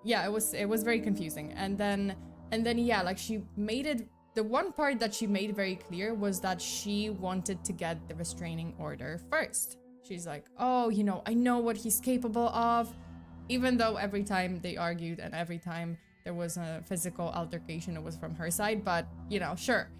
yeah, it was very confusing. And then yeah, like she made it, the one part that she made very clear was that she wanted to get the restraining order first. She's like, oh, you know, I know what he's capable of, even though every time they argued and every time there was a physical altercation, it was from her side, but you know, sure.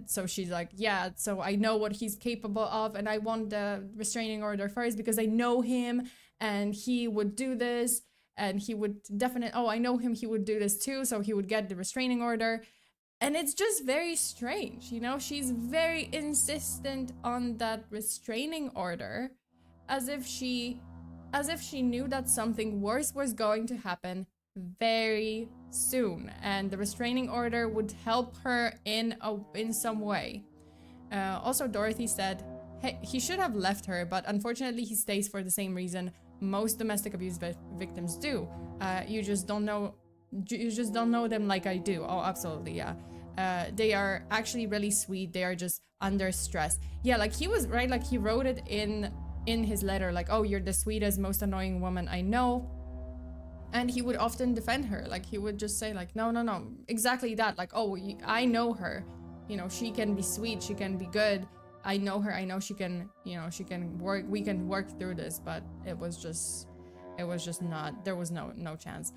So she's like, yeah, so I know what he's capable of, and I want the restraining order first because I know him and he would do this, and he would definitely, oh, I know him, he would do this too, so he would get the restraining order. And it's just very strange, you know? She's very insistent on that restraining order, as if she knew that something worse was going to happen very soon, and the restraining order would help her in some way. Also, Dorothy said, hey, he should have left her, but unfortunately he stays for the same reason most domestic abuse victims do. You just don't know them like I do. Oh, absolutely, yeah. They are actually really sweet. They are just under stress. Yeah, like he was right. Like he wrote it in his letter, like, oh, you're the sweetest, most annoying woman I know. And he would often defend her. Like he would just say like, no, exactly that. Like, oh, I know her. You know, she can be sweet. She can be good. I know her. I know she can, you know, she can work. We can work through this. But it was just not, there was no chance.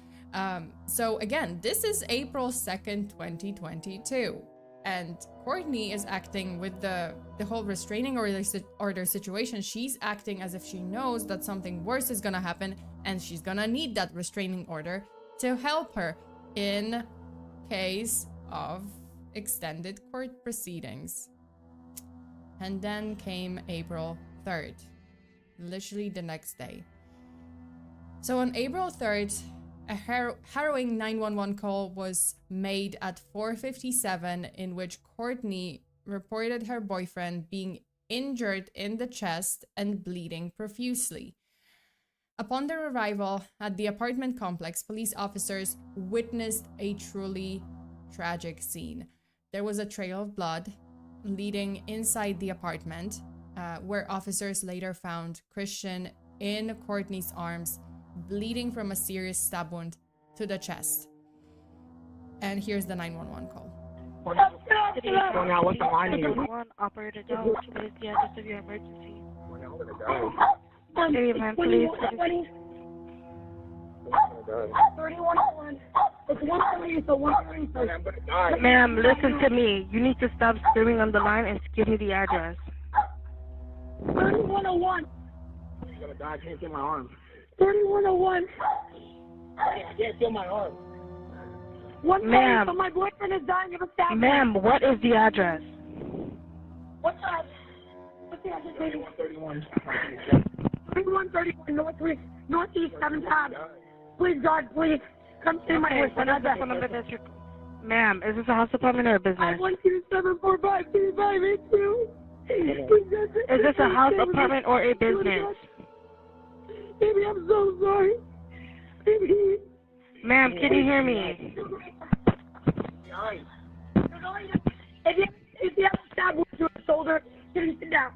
So again, this is April 2nd, 2022. And Courtney is acting with the whole restraining order situation. She's acting as if she knows that something worse is gonna happen, and she's gonna need that restraining order to help her in case of extended court proceedings. And then came April 3rd, literally the next day. So on April 3rd, a harrowing 911 call was made at 4:57 in which Courtney reported her boyfriend being injured in the chest and bleeding profusely. Upon their arrival at the apartment complex, police officers witnessed a truly tragic scene. There was a trail of blood leading inside the apartment, where officers later found Christian in Courtney's arms, bleeding from a serious stab wound to the chest. And here's the 911 call. Operator Jones, what is the address of your emergency? Hey, man, please. 3101. It's 130, so 130. Ma'am, listen to me. You need to stop screaming on the line and give me the address. 3101. You're gonna die. I can't feel my arm. 3101. I can't feel my arm. Ma'am. So my boyfriend is dying of a stab. Ma'am, what is the address? What's that? What's the address, baby? 3131. 3131 Northeast 7th Ave. Please, God, please. Come see my boyfriend. Ma'am, is this a house apartment or a business? 512-745-2582. Is this a house apartment or a business? Baby, I'm so sorry. Baby. Ma'am, can you hear me? If you have a stab wound to his shoulder, you can sit down.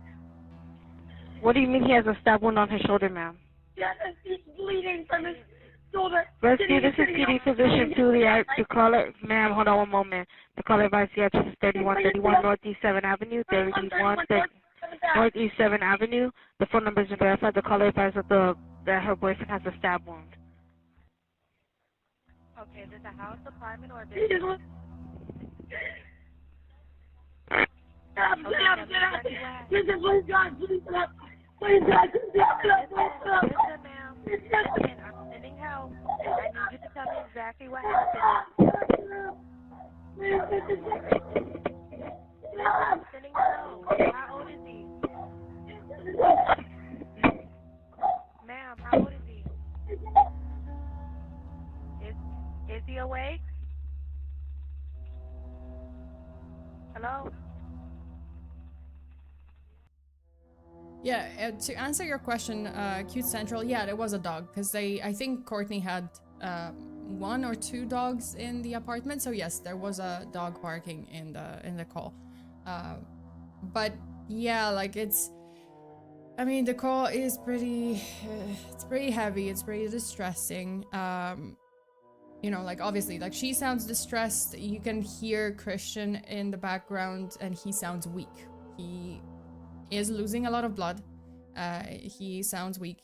What do you mean he has a stab wound on his shoulder, ma'am? Yes, he's bleeding from his shoulder. Rescue, this is PD Physician Juliet. The caller, ma'am, hold on one moment. The caller advised the address is 3131 Northeast 7th Avenue, 31 Northeast 7th Avenue. The phone number is verified. The caller advised that her boyfriend has a stab wound. Okay, is this a house, apartment, or a business? Listen, please, God, please, God. Please, God, Listen, ma'am. And I'm sending help. And I need you to tell me exactly what happened. I'm sending help. How old is he? Ma'am, how old is he? Is he awake? Hello? Hello? Yeah, to answer your question, Cute Central, yeah, there was a dog, because I think Courtney had 1 or 2 dogs in the apartment, so yes, there was a dog barking in the call. But yeah, like I mean, the call is pretty, it's pretty heavy, it's pretty distressing. You know, like obviously, like she sounds distressed, you can hear Christian in the background, and he sounds weak. He is losing a lot of blood. He sounds weak.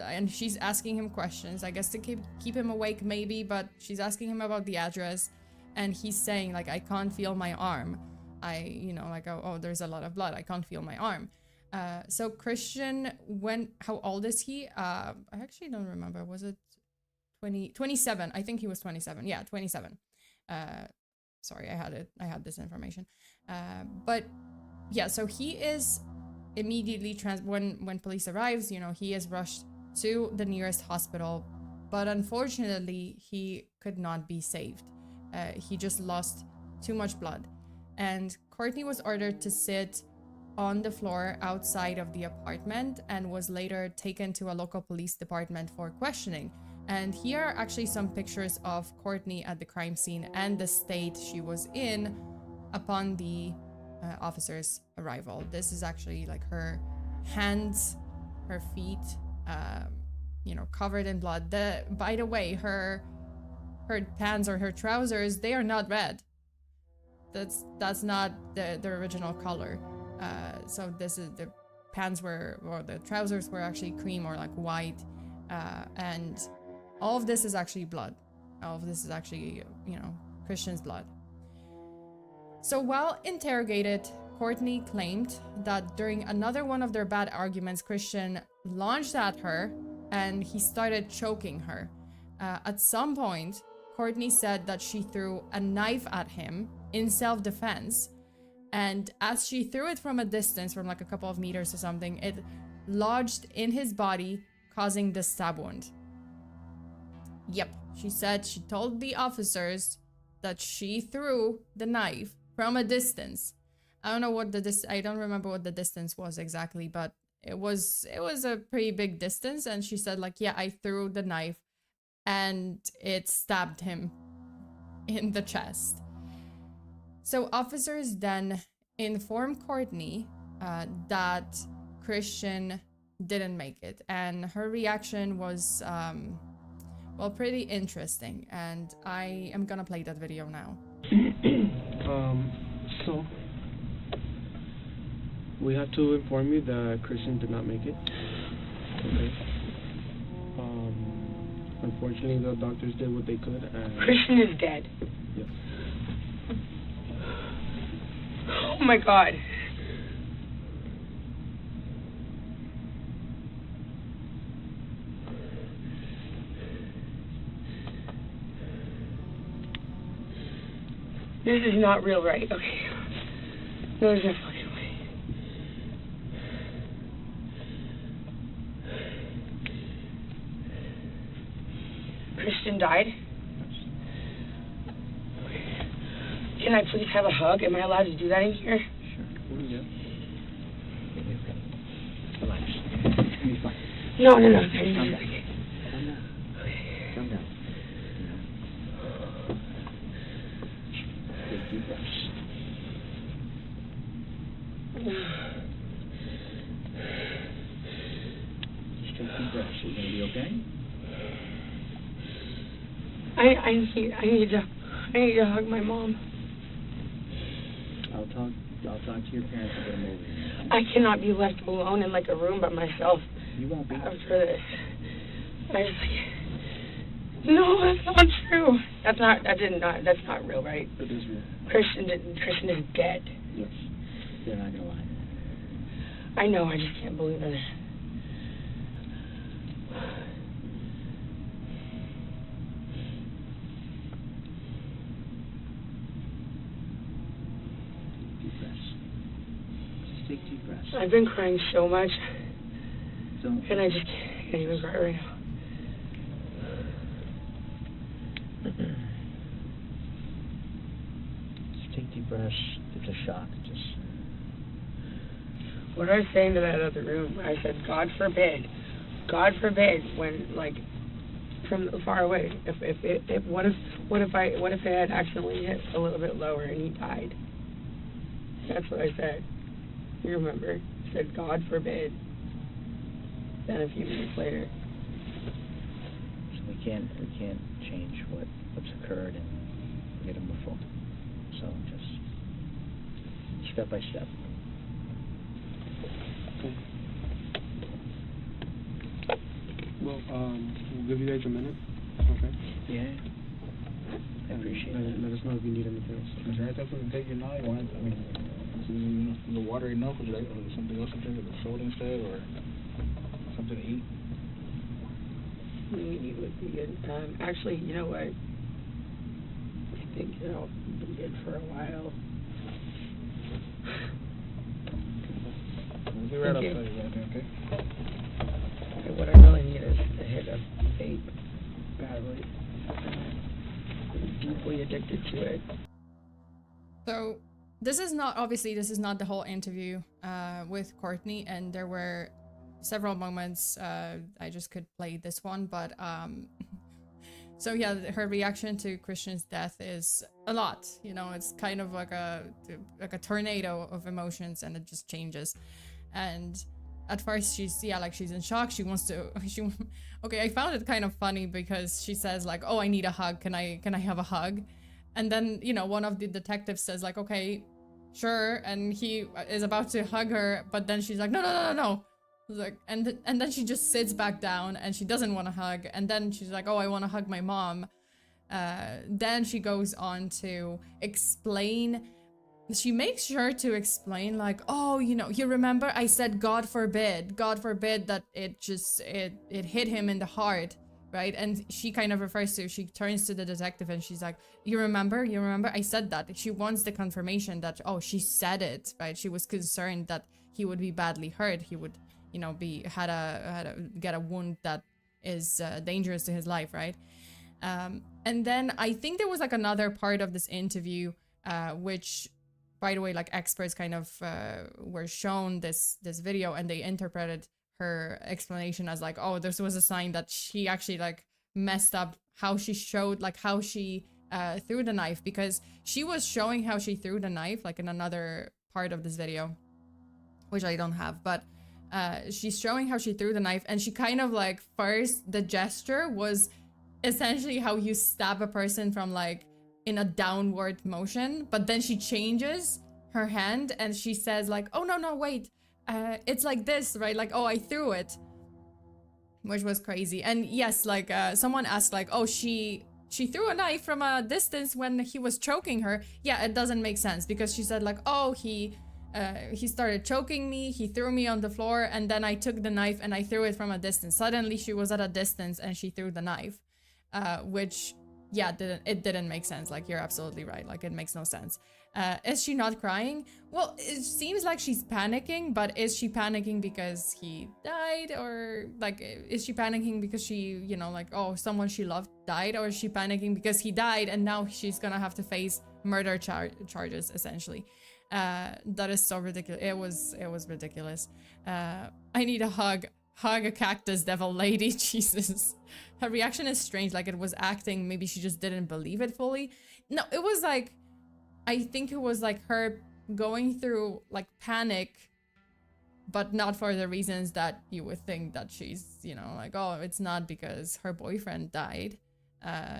And she's asking him questions, I guess to keep him awake maybe, but she's asking him about the address, and he's saying like, I can't feel my arm. You know, like, oh, there's a lot of blood, I can't feel my arm. So Christian, how old is he? I actually don't remember. Was it 27? I think he was 27. Yeah, 27. Sorry, I had this information. But yeah, so he is immediately when police arrives, you know, he is rushed to the nearest hospital, but unfortunately he could not be saved. He just lost too much blood, and Courtney was ordered to sit on the floor outside of the apartment and was later taken to a local police department for questioning. And here are actually some pictures of Courtney at the crime scene and the state she was in upon the officer's arrival. This is actually like her hands, her feet, you know, covered in blood. By the way, her pants or her trousers, they are not red. That's not the original color. So this is the pants or the trousers were actually cream or like white, and all of this is actually blood. All of this is actually, you know, Christian's blood. So while interrogated, Courtney claimed that during another one of their bad arguments, Christian launched at her and he started choking her. At some point, Courtney said that she threw a knife at him in self-defense, and as she threw it from a distance, from like a couple of meters or something, it lodged in his body, causing the stab wound. Yep, she said she told the officers that she threw the knife from a distance. I don't know what I don't remember what the distance was exactly, but it was a pretty big distance, and she said like, yeah, I threw the knife and it stabbed him in the chest. So officers then informed Courtney that Christian didn't make it, and her reaction was well, pretty interesting, and I am gonna play that video now. So we have to inform you that Christian did not make it. Okay. Unfortunately, the doctors did what they could, and Christian is dead. Yes. Oh my God. This is not real, right? Okay. No, there's no fucking way. Christian died? Can I please have a hug? Am I allowed to do that in here? Sure. Oh, yeah. Relax. You'll be fine. No. Calm down. Calm down. Calm down. Take deep breaths. Just take deep breaths. You're gonna be okay? I need to hug my mom. I'll talk to your parents and get them over here. I cannot be left alone in like a room by myself. You won't be. After this. No, that's not true. That's not real, right? It is real. Christian is dead. Yes. They're not gonna lie. I know, I just can't believe it. Deep breaths. Just take deep breaths. I've been crying so much, Don't. and I just can't even cry right now. Just take deep breaths. It's a shock. Just. What I was saying to that other room, I said, God forbid, when like from far away, what if it had accidentally hit a little bit lower and he died? That's what I said. You remember? I said, God forbid. Then a few minutes later. So we can't change what's occurred and get him before. So just step by step. Well, we'll give you guys a minute. Okay. Yeah. I appreciate it. Let us know if you need anything else. Is there anything we can take you now? I mean, is the water enough? Would you like something else to drink, like a soda instead, or something to eat? Eat would be good. Actually, you know what? I think it'll be good for a while. We'll be right outside you, okay? What I really need is a hit of vape badly. I'm deeply addicted to it. So this is not the whole interview with Courtney, and there were several moments I just could play this one, but so yeah, her reaction to Christian's death is a lot, you know. It's kind of like a tornado of emotions, and it just changes. And at first she's in shock. Okay, I found it kind of funny because she says like, oh, I need a hug, can I have a hug? And then, you know, one of the detectives says like, okay, sure, and he is about to hug her, but then she's like, no. Like, and then she just sits back down and she doesn't want to hug, and then she's like, oh, I want to hug my mom. Then she goes on to explain. She makes sure to explain like, oh, you know, you remember I said God forbid that it hit him in the heart, right? And she kind of she turns to the detective and she's like, you remember I said that. She wants the confirmation that, oh, she said it, right? She was concerned that he would be badly hurt. He would, you know, get a wound that is dangerous to his life, right? And then I think there was like another part of this interview, which, by the way, like experts kind of were shown this video, and they interpreted her explanation as like, oh, this was a sign that she actually like messed up how she showed, like how she threw the knife, because she was showing how she threw the knife like in another part of this video, which I don't have, but she's showing how she threw the knife, and she kind of like, first the gesture was essentially how you stab a person from like in a downward motion, but then she changes her hand and she says like, oh no wait, it's like this, right? Like, oh, I threw it, which was crazy. And yes, like someone asked like, oh, she threw a knife from a distance when he was choking her. Yeah, it doesn't make sense, because she said like, oh, he started choking me, he threw me on the floor, and then I took the knife and I threw it from a distance. Suddenly she was at a distance and she threw the knife, which, yeah, it didn't make sense. Like, you're absolutely right. Like, it makes no sense. Is she not crying? Well, it seems like she's panicking, but is she panicking because he died? Or like, is she panicking because she, you know, like, oh, someone she loved died? Or is she panicking because he died and now she's gonna have to face murder charges, essentially? That is so ridiculous. It was ridiculous. I need a hug a cactus, devil lady. Jesus, her reaction is strange, like it was acting. Maybe she just didn't believe it fully. No, it was like, I think it was like her going through like panic, but not for the reasons that you would think that she's, you know, like, oh, it's not because her boyfriend died,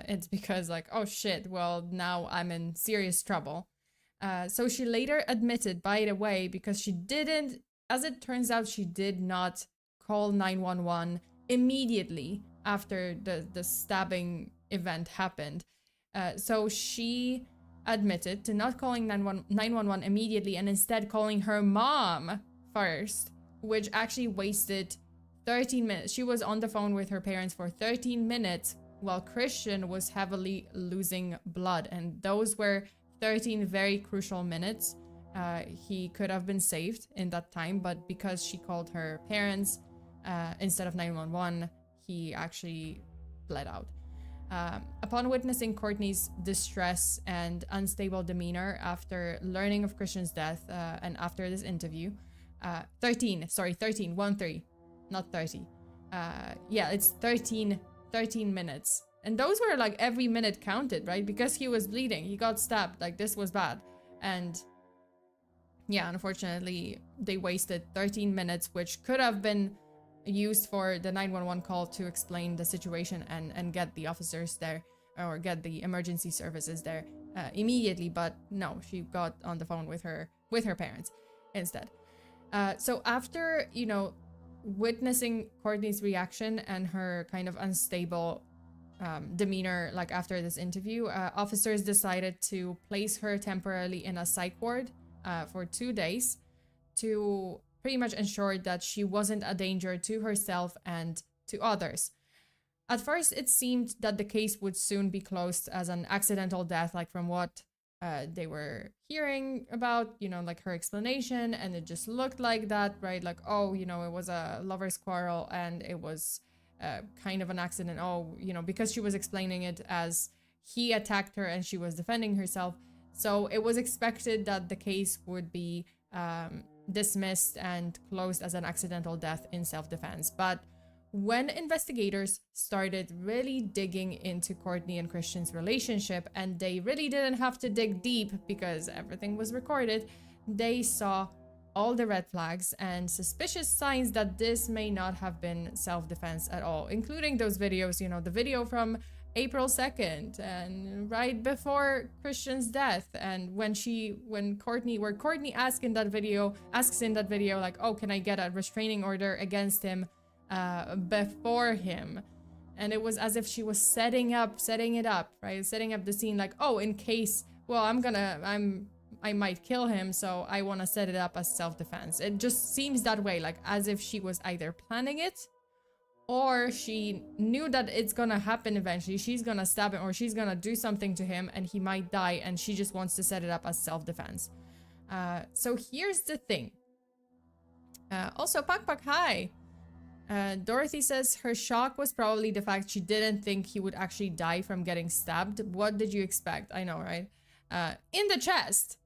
it's because like, oh shit, well, now I'm in serious trouble. So she later admitted, by the way, because she didn't, as it turns out, she did not call 911 immediately after the stabbing event happened. So she admitted to not calling 911 immediately and instead calling her mom first, which actually wasted 13 minutes. She was on the phone with her parents for 13 minutes while Christian was heavily losing blood, and those were 13 very crucial minutes. He could have been saved in that time, but because she called her parents instead of 911, he actually bled out. Upon witnessing Courtney's distress and unstable demeanor after learning of Christian's death and after this interview, 13, not 30. Yeah, it's 13 minutes. And those were like every minute counted, right? Because he was bleeding, he got stabbed, like this was bad. And yeah, unfortunately, they wasted 13 minutes, which could have been used for the 911 call to explain the situation and get the officers there or get the emergency services there immediately. But no, she got on the phone with her parents instead. So after, you know, witnessing Courtney's reaction and her kind of unstable demeanor, like after this interview, officers decided to place her temporarily in a psych ward for 2 days to pretty much ensure that she wasn't a danger to herself and to others. At first, it seemed that the case would soon be closed as an accidental death, like from what they were hearing about, you know, like her explanation, and it just looked like that, right? Like, oh, you know, it was a lover's quarrel and it was kind of an accident. Oh, you know, because she was explaining it as he attacked her and she was defending herself. So it was expected that the case would be dismissed and closed as an accidental death in self-defense. But when investigators started really digging into Courtney and Christian's relationship, and they really didn't have to dig deep because everything was recorded, they saw all the red flags and suspicious signs that this may not have been self-defense at all, including those videos, you know, the video from April 2nd and right before Christian's death, and where Courtney asks in that video like, oh, can I get a restraining order against him before him? And it was as if she was setting it up, right? Setting up the scene like, oh, in case, well, I might kill him, so I want to set it up as self-defense. It just seems that way, like as if she was either planning it or she knew that it's gonna happen eventually. She's gonna stab him or she's gonna do something to him and he might die, and she just wants to set it up as self-defense. So here's the thing. Also, Pak, hi. Dorothy says her shock was probably the fact she didn't think he would actually die from getting stabbed. What did you expect? I know, right? In the chest.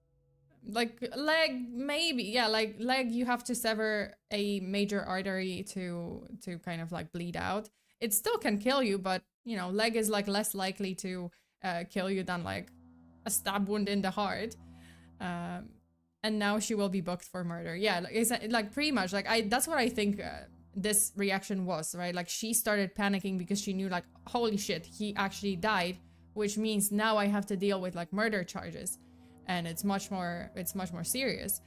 Like leg, maybe. Yeah, like leg, you have to sever a major artery to kind of like bleed out. It still can kill you, but you know, leg is like less likely to kill you than like a stab wound in the heart. And now she will be booked for murder. Yeah, like pretty much like that's what I think this reaction was, right? Like she started panicking because she knew like, holy shit, he actually died, which means now I have to deal with like murder charges. And it's much more serious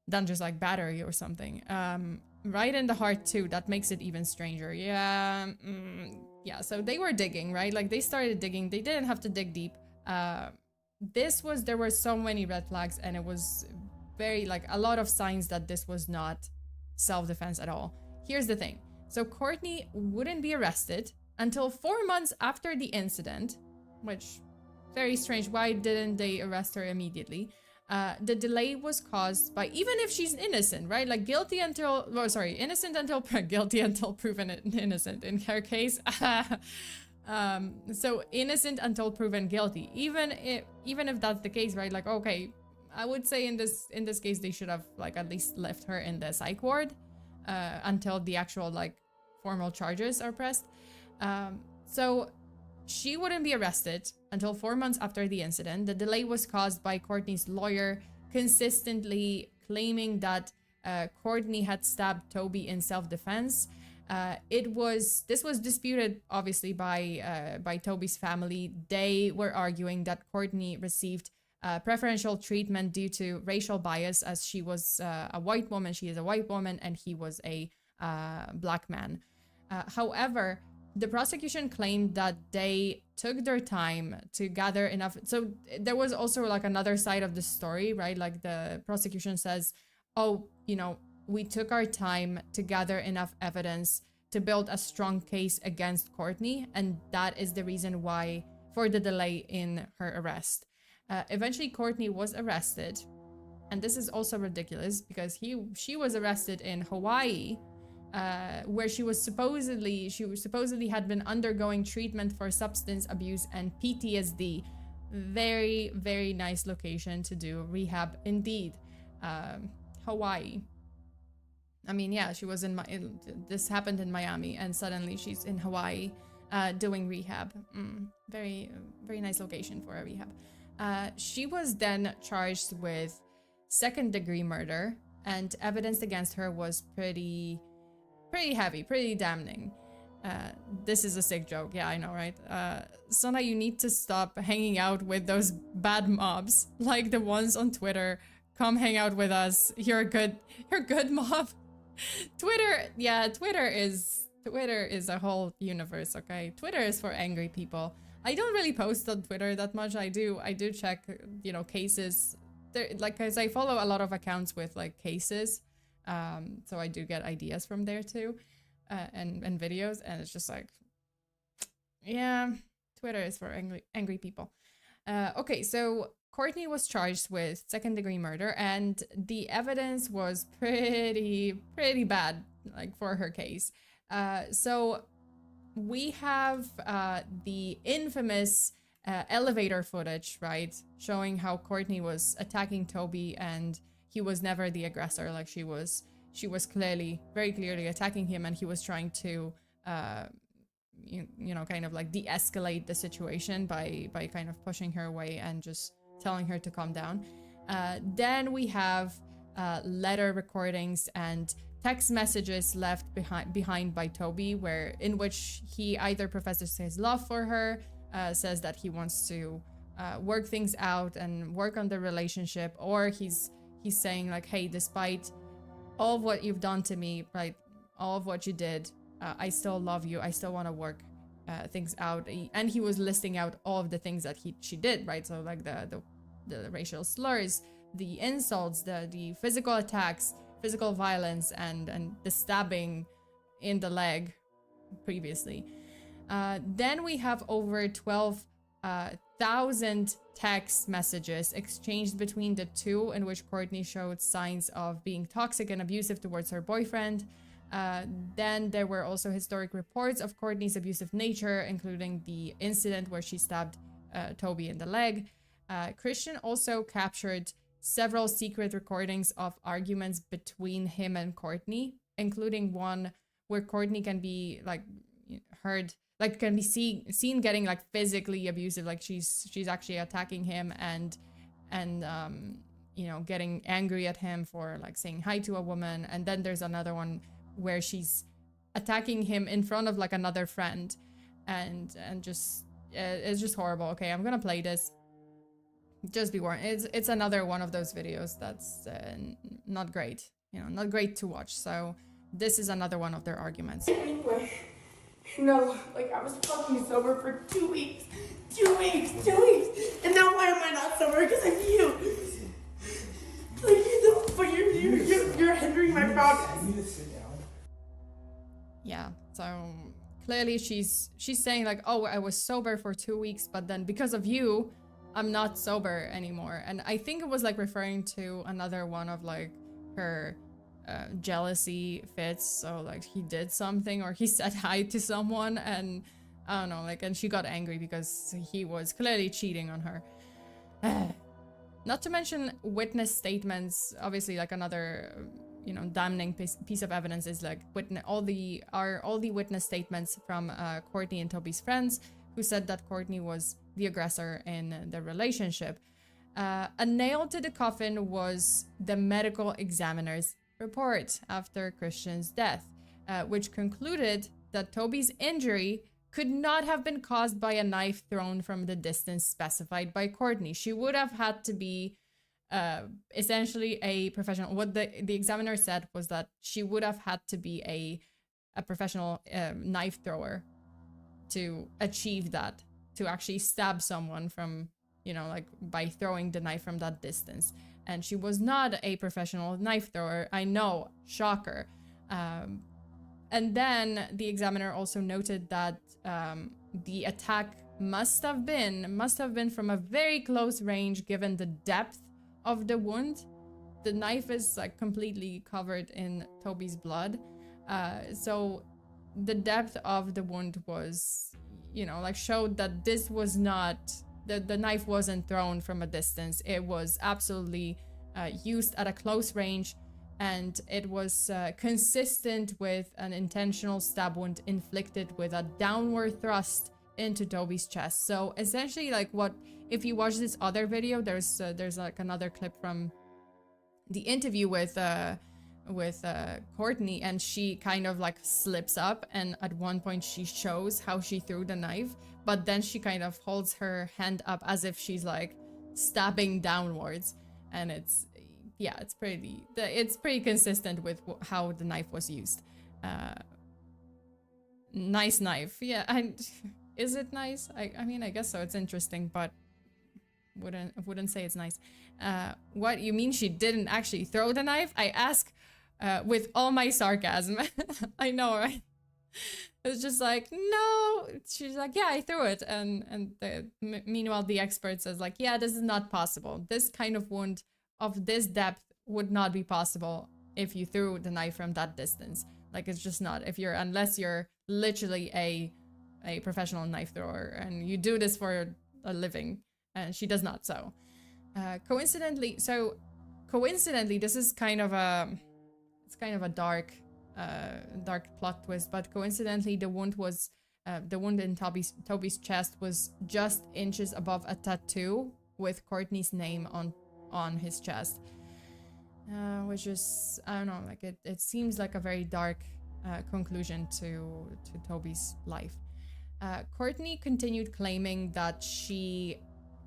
than just like battery or something. Right in the heart too, that makes it even stranger. Yeah, yeah, so they were digging, right? Like they started digging, they didn't have to dig deep. There were so many red flags, and it was very like a lot of signs that this was not self-defense at all. Here's the thing. So Courtney wouldn't be arrested until 4 months after the incident, which very strange. Why didn't they arrest her immediately? The delay was caused by, even if she's innocent, right? Like innocent until guilty until proven innocent in her case. So innocent until proven guilty. Even if that's the case, right? Like, okay, I would say in this case they should have like at least left her in the psych ward until the actual like formal charges are pressed. So she wouldn't be arrested until 4 months after the incident. The delay was caused by Courtney's lawyer consistently claiming that Courtney had stabbed Toby in self-defense. This was disputed obviously by Toby's family. They were arguing that Courtney received preferential treatment due to racial bias, as she was a white woman. She is a white woman, and he was a black man. However, the prosecution claimed that they took their time to gather enough. So there was also like another side of the story, right? Like the prosecution says, oh, you know, we took our time to gather enough evidence to build a strong case against Courtney, and that is the reason why for the delay in her arrest. Eventually, Courtney was arrested, and this is also ridiculous because she was arrested in Hawaii, where she supposedly had been undergoing treatment for substance abuse and PTSD. Very, very nice location to do rehab indeed. Hawaii. I mean, yeah, she was this happened in Miami, and suddenly she's in Hawaii doing rehab. Very, very nice location for a rehab. She was then charged with second-degree murder, and evidence against her was pretty heavy, pretty damning. This is a sick joke. Yeah, I know, right? Sona, you need to stop hanging out with those bad mobs, like the ones on Twitter. Come hang out with us. You're a good mob. Twitter is a whole universe, okay? Twitter is for angry people. I don't really post on Twitter that much. I do check, you know, cases. Like, cause I follow a lot of accounts with like cases. So I do get ideas from there too. And videos, and it's just like, yeah, Twitter is for angry people. Okay, so Courtney was charged with second-degree murder, and the evidence was pretty bad, like, for her case. So we have the infamous elevator footage, right, showing how Courtney was attacking Toby, and he was never the aggressor. Like, she was very clearly attacking him, and he was trying to, you know, kind of like de-escalate the situation by kind of pushing her away and just telling her to calm down. Then we have letter recordings and text messages left behind by Toby, in which he either professes his love for her, says that he wants to work things out and work on the relationship, or he's saying like, hey, despite all of what you've done to me, right, all of what you did, I still love you, I still want to work things out. And he was listing out all of the things that she did, right? So like the racial slurs, the insults, the physical attacks, physical violence, and the stabbing in the leg previously. Then we have over 12,000 text messages exchanged between the two, in which Courtney showed signs of being toxic and abusive towards her boyfriend. Then there were also historic reports of Courtney's abusive nature, including the incident where she stabbed Toby in the leg. Christian also captured several secret recordings of arguments between him and Courtney, including one where Courtney can be like heard, like can be seen getting like physically abusive, like she's actually attacking him and you know, getting angry at him for like saying hi to a woman. And then there's another one where she's attacking him in front of like another friend, and just it's just horrible. Okay, I'm gonna play this. Just be warned, it's another one of those videos that's not great, you know, not great to watch. So this is another one of their arguments. Anyway, no, like I was fucking sober for 2 weeks, 2 weeks, and now why am I not sober? Because of you. Like you're hindering my progress. Yeah, so clearly she's saying like, oh, I was sober for 2 weeks, but then because of you, I'm not sober anymore. And I think it was like referring to another one of like her jealousy fits. So like he did something, or he said hi to someone, and I don't know, like, and she got angry because he was clearly cheating on her. Not to mention witness statements. Obviously, like another, you know, damning piece of evidence is like all the witness statements from Courtney and Toby's friends, who said that Courtney was the aggressor in the relationship. A nail to the coffin was the medical examiner's report after Christian's death, which concluded that Toby's injury could not have been caused by a knife thrown from the distance specified by Courtney. She would have had to be essentially a professional. What the examiner said was that she would have had to be a professional knife thrower to achieve that, to actually stab someone from, you know, like by throwing the knife from that distance. And she was not a professional knife thrower. I know, shocker. And then the examiner also noted that the attack must have been from a very close range, given the depth of the wound. The knife is like completely covered in Toby's blood. So the depth of the wound was, you know, like showed that this was not, the knife wasn't thrown from a distance. It was absolutely used at a close range, and it was consistent with an intentional stab wound inflicted with a downward thrust into Toby's chest. So essentially, like, what if you watch this other video, there's like another clip from the interview with Courtney, and she kind of like slips up, and at one point she shows how she threw the knife, but then she kind of holds her hand up as if she's like stabbing downwards, and it's, yeah, it's pretty consistent with how the knife was used. Nice knife, yeah. And is it nice? I mean, I guess so. It's interesting, but wouldn't say it's nice. What, you mean she didn't actually throw the knife? I ask with all my sarcasm. I know, right? It's just like, no. She's like, yeah, I threw it, and meanwhile the expert says like, yeah, this is not possible. This kind of wound of this depth would not be possible if you threw the knife from that distance. Like, it's just not. Unless you're literally a professional knife thrower and you do this for a living, and she does not. So coincidentally, this is kind of a dark plot twist, but coincidentally the wound in Toby's chest was just inches above a tattoo with Courtney's name on his chest, which is, I don't know, like it seems like a very dark conclusion to Toby's life. Courtney continued claiming that she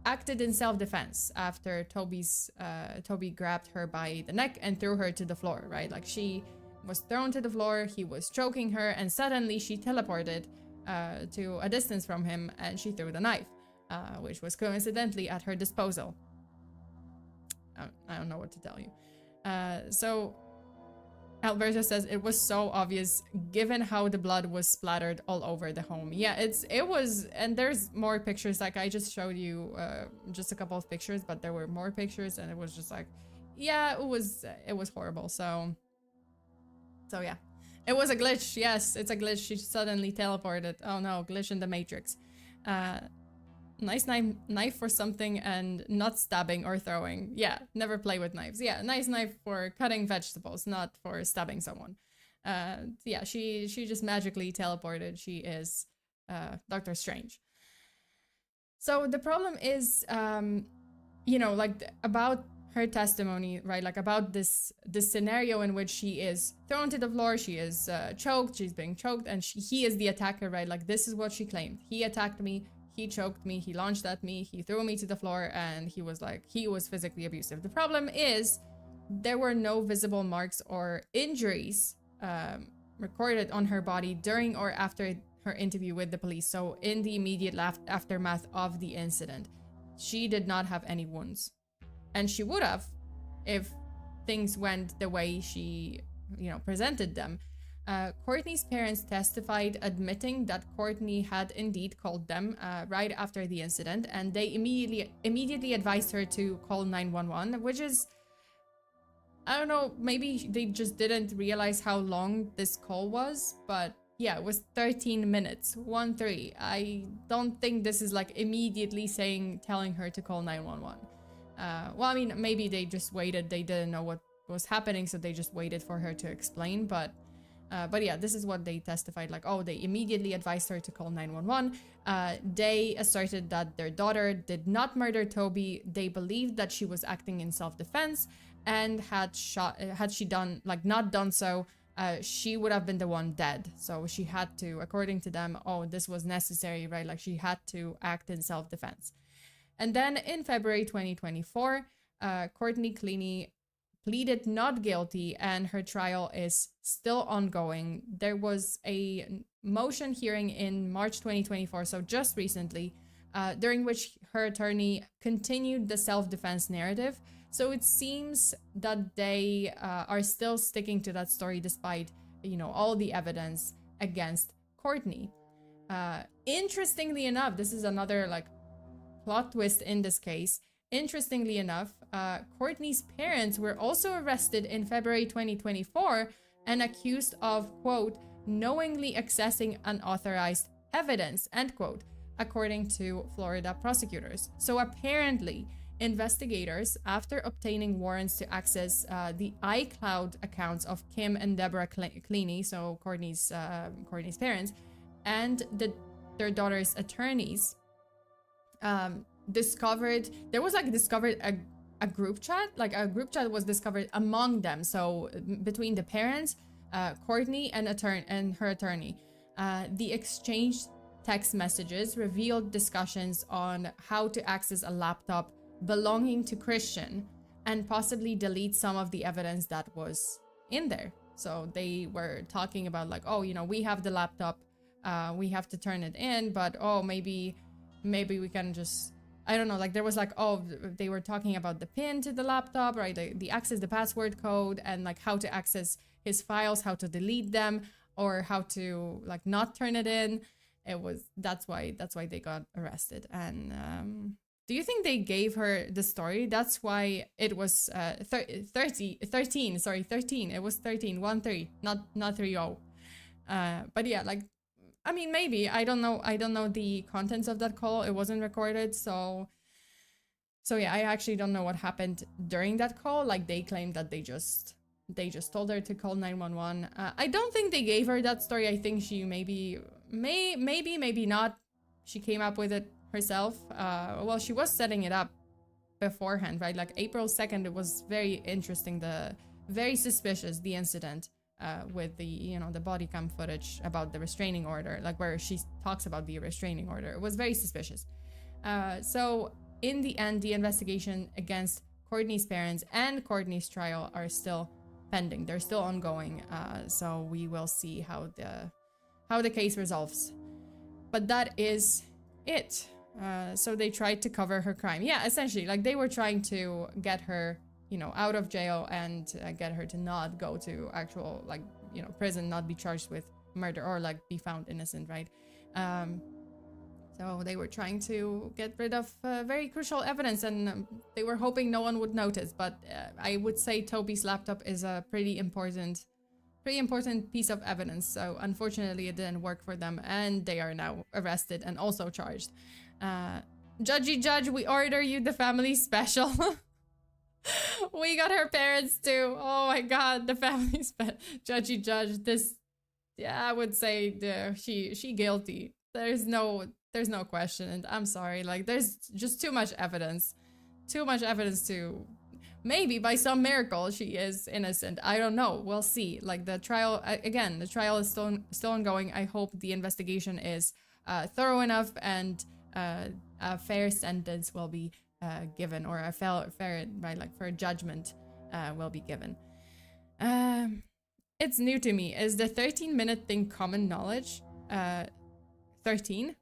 acted in self-defense after Toby grabbed her by the neck and threw her to the floor, right? Like, she was thrown to the floor, he was choking her, and suddenly she teleported to a distance from him, and she threw the knife, which was coincidentally at her disposal. I don't know what to tell you. So Alberto says it was so obvious given how the blood was splattered all over the home. Yeah, it was, and there's more pictures. Like, I just showed you just a couple of pictures, but there were more pictures, and it was just like, yeah, it was horrible. So yeah, it was a glitch. Yes, it's a glitch. She suddenly teleported. Oh no, glitch in the Matrix. Nice knife for something and not stabbing or throwing. Yeah, never play with knives. Yeah, nice knife for cutting vegetables, not for stabbing someone. Yeah, she just magically teleported. She is Doctor Strange. So the problem is, you know, like about her testimony, right? Like about this scenario in which she is thrown to the floor, she is choked, she's being choked, and he is the attacker, right? Like, this is what she claimed. He attacked me, he choked me, he launched at me, he threw me to the floor, and he was physically abusive. The problem is there were no visible marks or injuries recorded on her body during or after her interview with the police. So in the immediate aftermath of the incident, she did not have any wounds. And she would have if things went the way she, you know, presented them. Courtney's parents testified admitting that Courtney had indeed called them right after the incident, and they immediately advised her to call 911, which is, I don't know, maybe they just didn't realize how long this call was, but yeah, it was 13 minutes, 1-3. I don't think this is like immediately telling her to call 911. Well, I mean, maybe they just waited. They didn't know what was happening, so they just waited for her to explain. But yeah, this is what they testified. Like, oh, they immediately advised her to call 911. They asserted that their daughter did not murder Toby. They believed that she was acting in self-defense, and had she not done so, she would have been the one dead. So she had to, according to them, oh, this was necessary, right? Like, she had to act in self-defense. And then in February 2024, Courtney Clenney pleaded not guilty, and her trial is still ongoing. There was a motion hearing in March 2024, so just recently, during which her attorney continued the self-defense narrative. So it seems that they are still sticking to that story despite, you know, all the evidence against Courtney. Interestingly enough, this is another like plot twist in this case. Interestingly enough, Courtney's parents were also arrested in February 2024 and accused of, quote, knowingly accessing unauthorized evidence, end quote, according to Florida prosecutors. So apparently, investigators, after obtaining warrants to access the iCloud accounts of Kim and Deborah Clenney, so Courtney's parents, and their daughter's attorneys, discovered a group chat. Like a group chat was discovered among them. So between the parents, Courtney and her attorney, the exchanged text messages revealed discussions on how to access a laptop belonging to Christian and possibly delete some of the evidence that was in there. So they were talking about like, oh, you know, we have the laptop, we have to turn it in, but oh, maybe we can just, I don't know, like there was like, oh, they were talking about the pin to the laptop, right? The access, the password code, and like how to access his files, how to delete them, or how to like not turn it in. That's why they got arrested. And do you think they gave her the story? That's why it was 13. It was 13, 1-3, not 3-0. But yeah, like, I mean, maybe, I don't know the contents of that call. It wasn't recorded. So yeah, I actually don't know what happened during that call. Like they claimed that they just told her to call 911. I don't think they gave her that story. I think she maybe not. She came up with it herself. Well, she was setting it up beforehand, right? Like April 2nd, it was very interesting. Very suspicious, the incident with the, you know, the body cam footage about the restraining order, like where she talks about the restraining order. It was very suspicious. So in the end, the investigation against Courtney's parents and Courtney's trial are still pending. They're still ongoing. So we will see how the case resolves. But that is it. So they tried to cover her crime. Yeah, essentially, like they were trying to get her, you know, out of jail and get her to not go to actual, like, you know, prison, not be charged with murder or like be found innocent, right? So they were trying to get rid of very crucial evidence, and they were hoping no one would notice. But I would say Toby's laptop is a pretty important piece of evidence. So unfortunately, it didn't work for them, and they are now arrested and also charged. Judgy Judge, we order you the family special. We got her parents too. Oh my god, the family special. Judgy Judge, this, yeah, I would say she guilty. There's no question, and I'm sorry, like there's just too much evidence to, maybe by some miracle she is innocent. I don't know, we'll see. Like the trial, again, the trial is still ongoing. I hope the investigation is thorough enough and a fair sentence will be given, or a fair right, like fair judgment will be given. It's new to me. Is the 13-minute thing common knowledge? 13?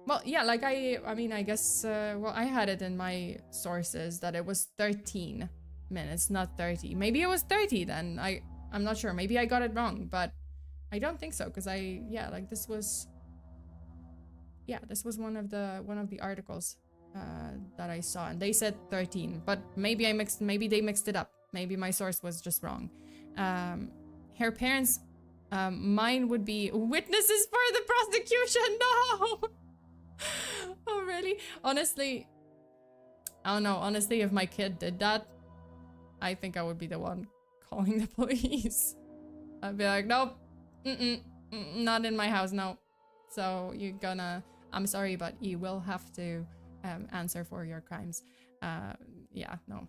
Well, yeah, like I mean, I guess, well, I had it in my sources that it was 13 minutes, not 30. Maybe it was 30 then. I'm not sure. Maybe I got it wrong, but I don't think so, because this was one of the articles that I saw, and they said 13, but maybe they mixed it up. Maybe my source was just wrong. Her parents, mine would be witnesses for the prosecution. No. Oh, really? Honestly, I don't know. Honestly, if my kid did that, I think I would be the one calling the police. I'd be like, nope, not in my house, no. So I'm sorry, but you will have to answer for your crimes. Yeah, no.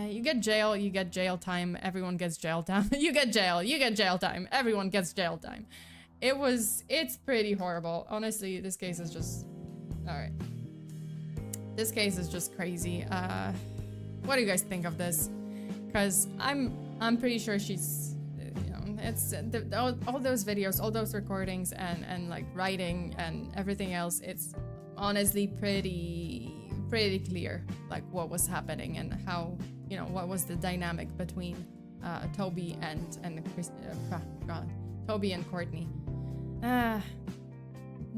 You get jail time, everyone gets jail time. you get jail time, everyone gets jail time. It's pretty horrible. Honestly, this case is just, alright. This case is just crazy. What do you guys think of this? Because I'm pretty sure she's, you know, it's all those videos, all those recordings, and like writing and everything else. It's honestly pretty clear, like what was happening and how, you know, what was the dynamic between Toby and Toby and Courtney.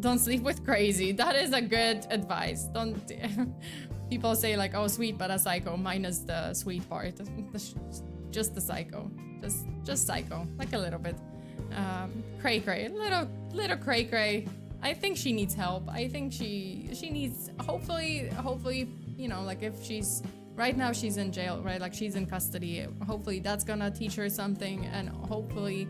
Don't sleep with crazy. That is a good advice. Don't. People say like, oh, sweet but a psycho, minus the sweet part. Just the psycho. just psycho, like a little bit. Cray cray, little cray cray. I think she needs help. I think she needs, hopefully, you know, like if she's, right now she's in jail, right? Like she's in custody. Hopefully that's gonna teach her something, and hopefully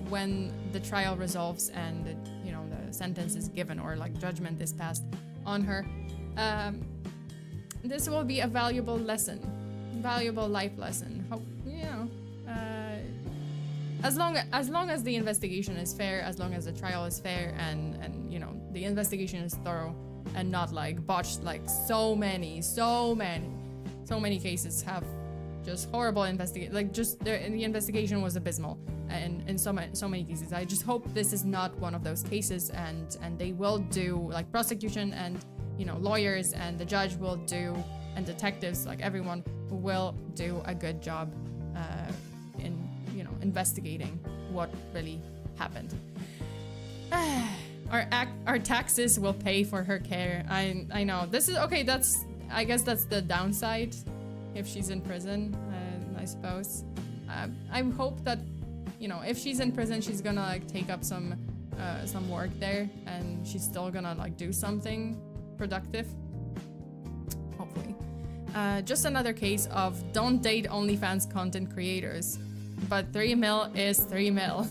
when the trial resolves and, you know, the sentence is given or like judgment is passed on her, this will be a valuable lesson, valuable life lesson. Hope, you know, as long as the investigation is fair, as long as the trial is fair, and you know the investigation is thorough and not like botched, like so many cases have just horrible like just the investigation was abysmal and in so many cases. I just hope this is not one of those cases, and they will do, like prosecution and, you know, lawyers and the judge will do, and detectives, like everyone will do a good job in, you know, investigating what really happened. Our taxes will pay for her care. I know this is okay. I guess that's the downside if she's in prison, I suppose. I hope that, you know, if she's in prison, she's gonna like take up some work there, and she's still gonna like do something productive. Hopefully. Just another case of don't date OnlyFans content creators, but 3 mil is 3 mil.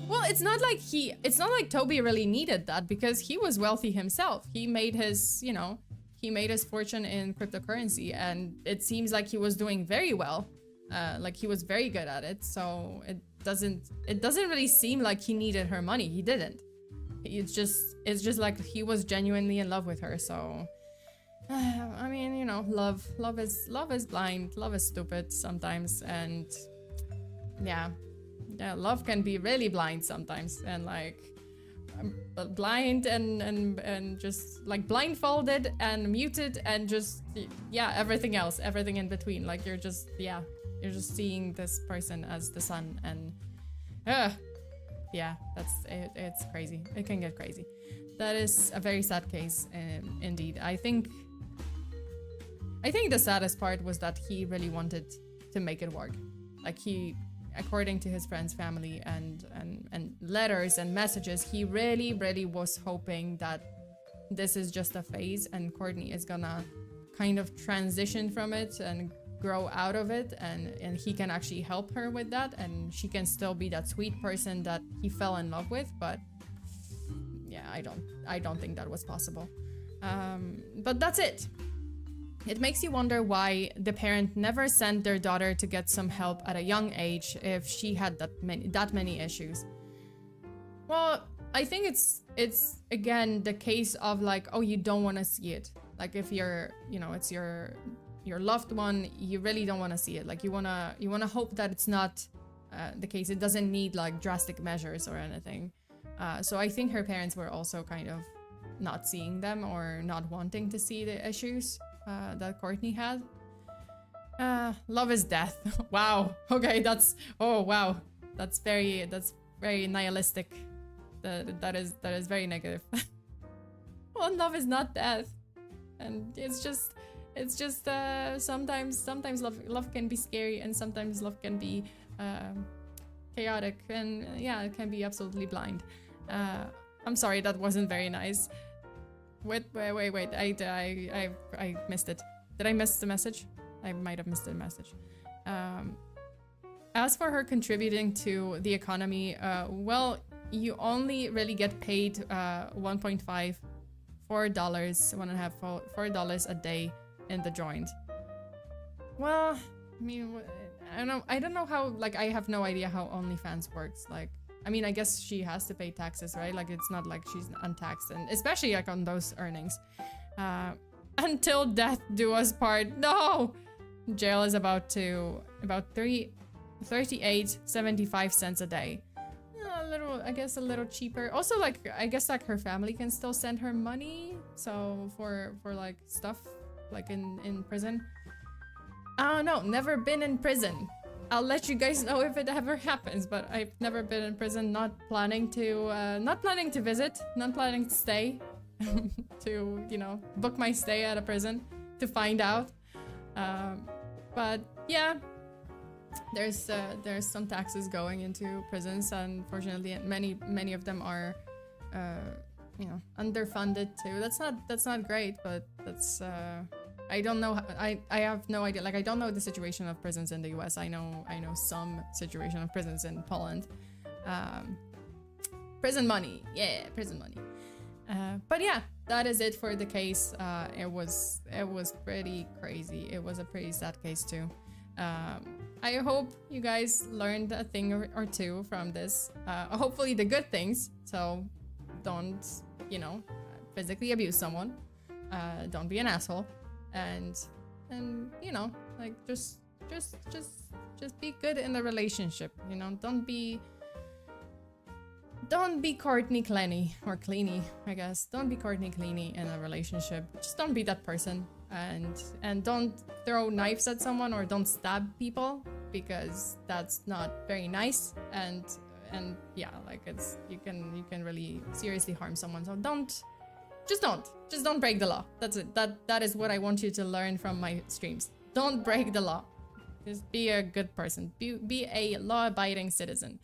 Well, it's not like Toby really needed that, because he was wealthy himself. He made his, you know, he made his fortune in cryptocurrency, and it seems like he was doing very well. Like he was very good at it. So it doesn't really seem like he needed her money. He didn't. It's just like he was genuinely in love with her. So I mean, you know, love is blind. Love is stupid sometimes, and yeah, love can be really blind sometimes, and like blind and just like blindfolded and muted and just, yeah, everything else, everything in between. Like you're just seeing this person as the sun, and yeah, it's crazy. It can get crazy. That is a very sad case, indeed. I think the saddest part was that he really wanted to make it work. Like he, according to his friends, family, and letters and messages, he really was hoping that this is just a phase and Courtney is gonna kind of transition from it and grow out of it, and he can actually help her with that, and she can still be that sweet person that he fell in love with. But yeah, I don't think that was possible. But that's it. It makes you wonder why the parent never sent their daughter to get some help at a young age if she had that many issues. Well, I think it's again the case of like, oh, you don't want to see it. Like if you're, you know, it's your loved one, you really don't want to see it. Like you wanna hope that it's not the case. It doesn't need like drastic measures or anything. So I think her parents were also kind of not seeing them or not wanting to see the issues that Courtney had. Love is death. Wow. Okay, that's very nihilistic. That is very negative. Well, love is not death, and it's just sometimes love can be scary, and sometimes love can be chaotic, and yeah, it can be absolutely blind. I'm sorry, that wasn't very nice. Wait, I missed it. Did I miss the message? I might have missed the message. As for her contributing to the economy, well, you only really get paid $1.5, $4 a day in the joint. Well, I mean, I don't know how, like, I have no idea how OnlyFans works. Like, I mean, I guess she has to pay taxes, right? Like, it's not like she's untaxed, and especially like on those earnings. Until death do us part. No! Jail is about 38.75 cents a day. I guess a little cheaper. Also, like, I guess like her family can still send her money. So for like stuff like in prison. I don't know, never been in prison. I'll let you guys know if it ever happens, but I've never been in prison. Not planning to visit, not planning to stay, to, you know, book my stay at a prison to find out. But yeah, there's some taxes going into prisons, and unfortunately many of them are you know, underfunded too. That's not great, but that's I don't know. I have no idea. Like, I don't know the situation of prisons in the US. I know some situation of prisons in Poland. Prison money, yeah, prison money. But yeah, that is it for the case. It was pretty crazy. It was a pretty sad case too. I hope you guys learned a thing or two from this. Hopefully the good things. So don't, you know, physically abuse someone. Don't be an asshole. And you know, like just be good in the relationship. You know, don't be Courtney Clenney, or Clenney, I guess. Don't be Courtney Clenney in a relationship. Just don't be that person, and don't throw knives at someone or don't stab people, because that's not very nice. And yeah, like you can really seriously harm someone. So just don't break the law. That's it. That is what I want you to learn from my streams. Don't break the law. Just be a good person. Be a law-abiding citizen.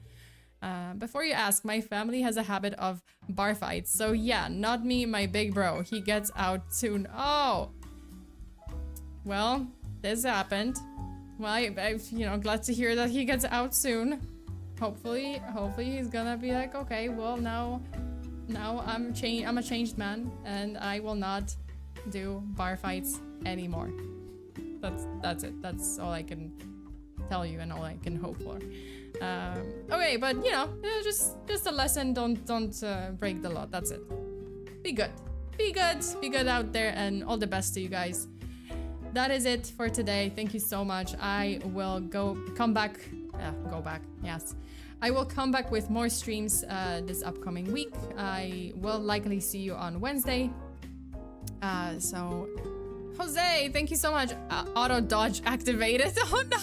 Before you ask, my family has a habit of bar fights. So yeah, not me, my big bro. He gets out soon. Oh! Well, this happened. Well, I'm you know, glad to hear that he gets out soon. Hopefully he's gonna be like, okay, well now I'm a changed man, and I will not do bar fights anymore. That's it. That's all I can tell you and all I can hope for. Okay, but you know, just a lesson. Don't break the law. That's it. Be good. Be good out there, and all the best to you guys. That is it for today. Thank you so much. I will come back. Yes, I will come back with more streams this upcoming week. I will likely see you on Wednesday. So Jose, thank you so much. Auto dodge activated. Oh no.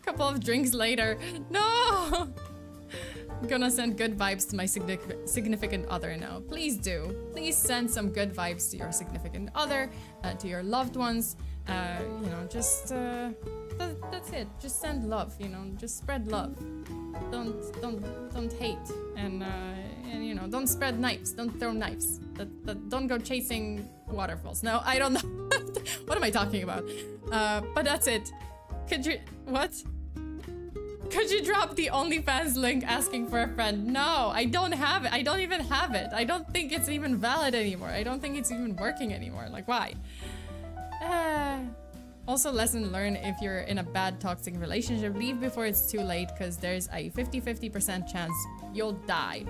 Couple of drinks later. No! I'm gonna send good vibes to my significant other now. Please do. Please send some good vibes to your significant other, to your loved ones. You know, just that's it. Just send love. You know, just spread love. Don't hate, and you know, don't spread knives. Don't throw knives. Don't go chasing waterfalls. No, I don't know. What am I talking about? But that's it. Could you drop the OnlyFans link asking for a friend? No, I don't have it. I don't even have it. I don't think it's even valid anymore. I don't think it's even working anymore. Like, why? Also, lesson learned: if you're in a bad toxic relationship, leave before it's too late, because there's a 50% chance you'll die.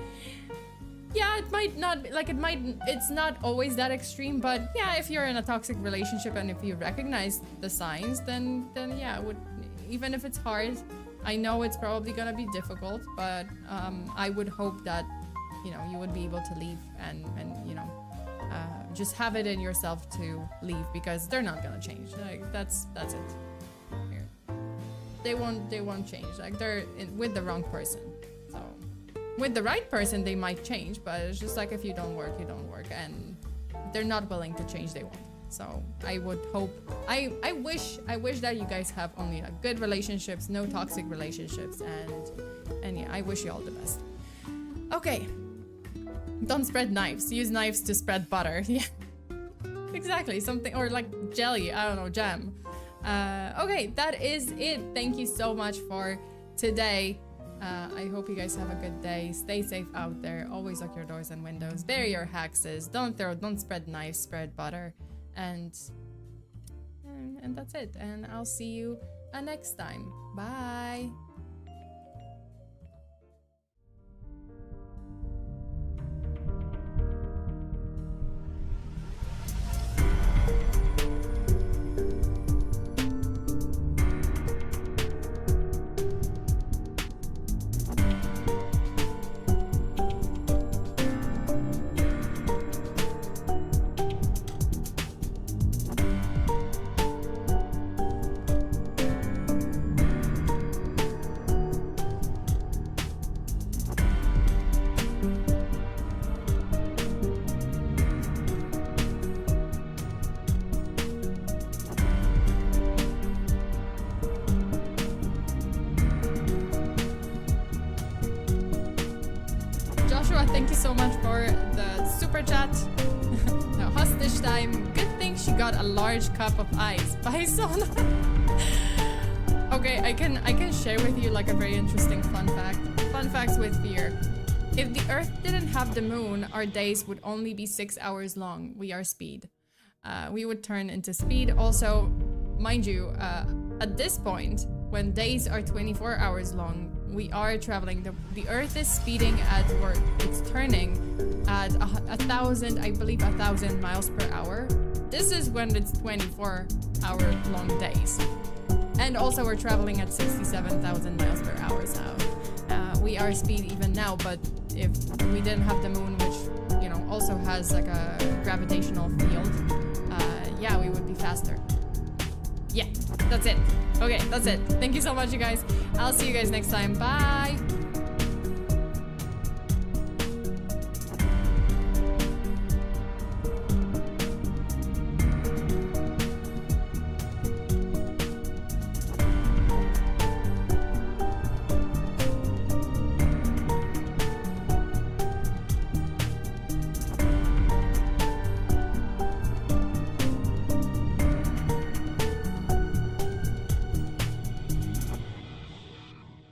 Yeah, it might not, like, it's not always that extreme, but yeah, if you're in a toxic relationship and if you recognize the signs, then yeah, even if it's hard, I know it's probably gonna be difficult, but I would hope that, you know, you would be able to leave and you know, just have it in yourself to leave, because they're not gonna change. Like, that's it. Here. They won't change. Like, they're with the wrong person. So with the right person, they might change, but it's just like, if you don't work, you don't work, and they're not willing to change, they won't. So I would hope, I wish that you guys have only good relationships, no toxic relationships, and yeah, I wish you all the best. Okay, don't spread knives. Use knives to spread butter. Yeah, exactly, something, or like jelly, I don't know, jam. Okay, that is it. Thank you so much for today. I hope you guys have a good day. Stay safe out there. Always lock your doors and windows. Bury your hexes. Don't spread knives, spread butter. And that's it. And I'll see you next time. Bye. so much for the super chat. Now, hostage time. Good thing she got a large cup of ice. Bye, Sona. Okay, I can share with you like a very interesting fun fact. Fun facts with fear. If the Earth didn't have the moon, our days would only be 6 hours long. We are speed. We would turn into speed. Also, mind you, at this point, when days are 24 hours long, we are traveling. The Earth is speeding at, or it's turning at 1,000, I believe 1,000 miles per hour. This is when it's 24-hour long days. And also we're traveling at 67,000 miles per hour, so we are speed even now, but if we didn't have the moon, which, you know, also has like a gravitational field, yeah, we would be faster. Yeah, that's it. Okay, that's it. Thank you so much, you guys. I'll see you guys next time. Bye!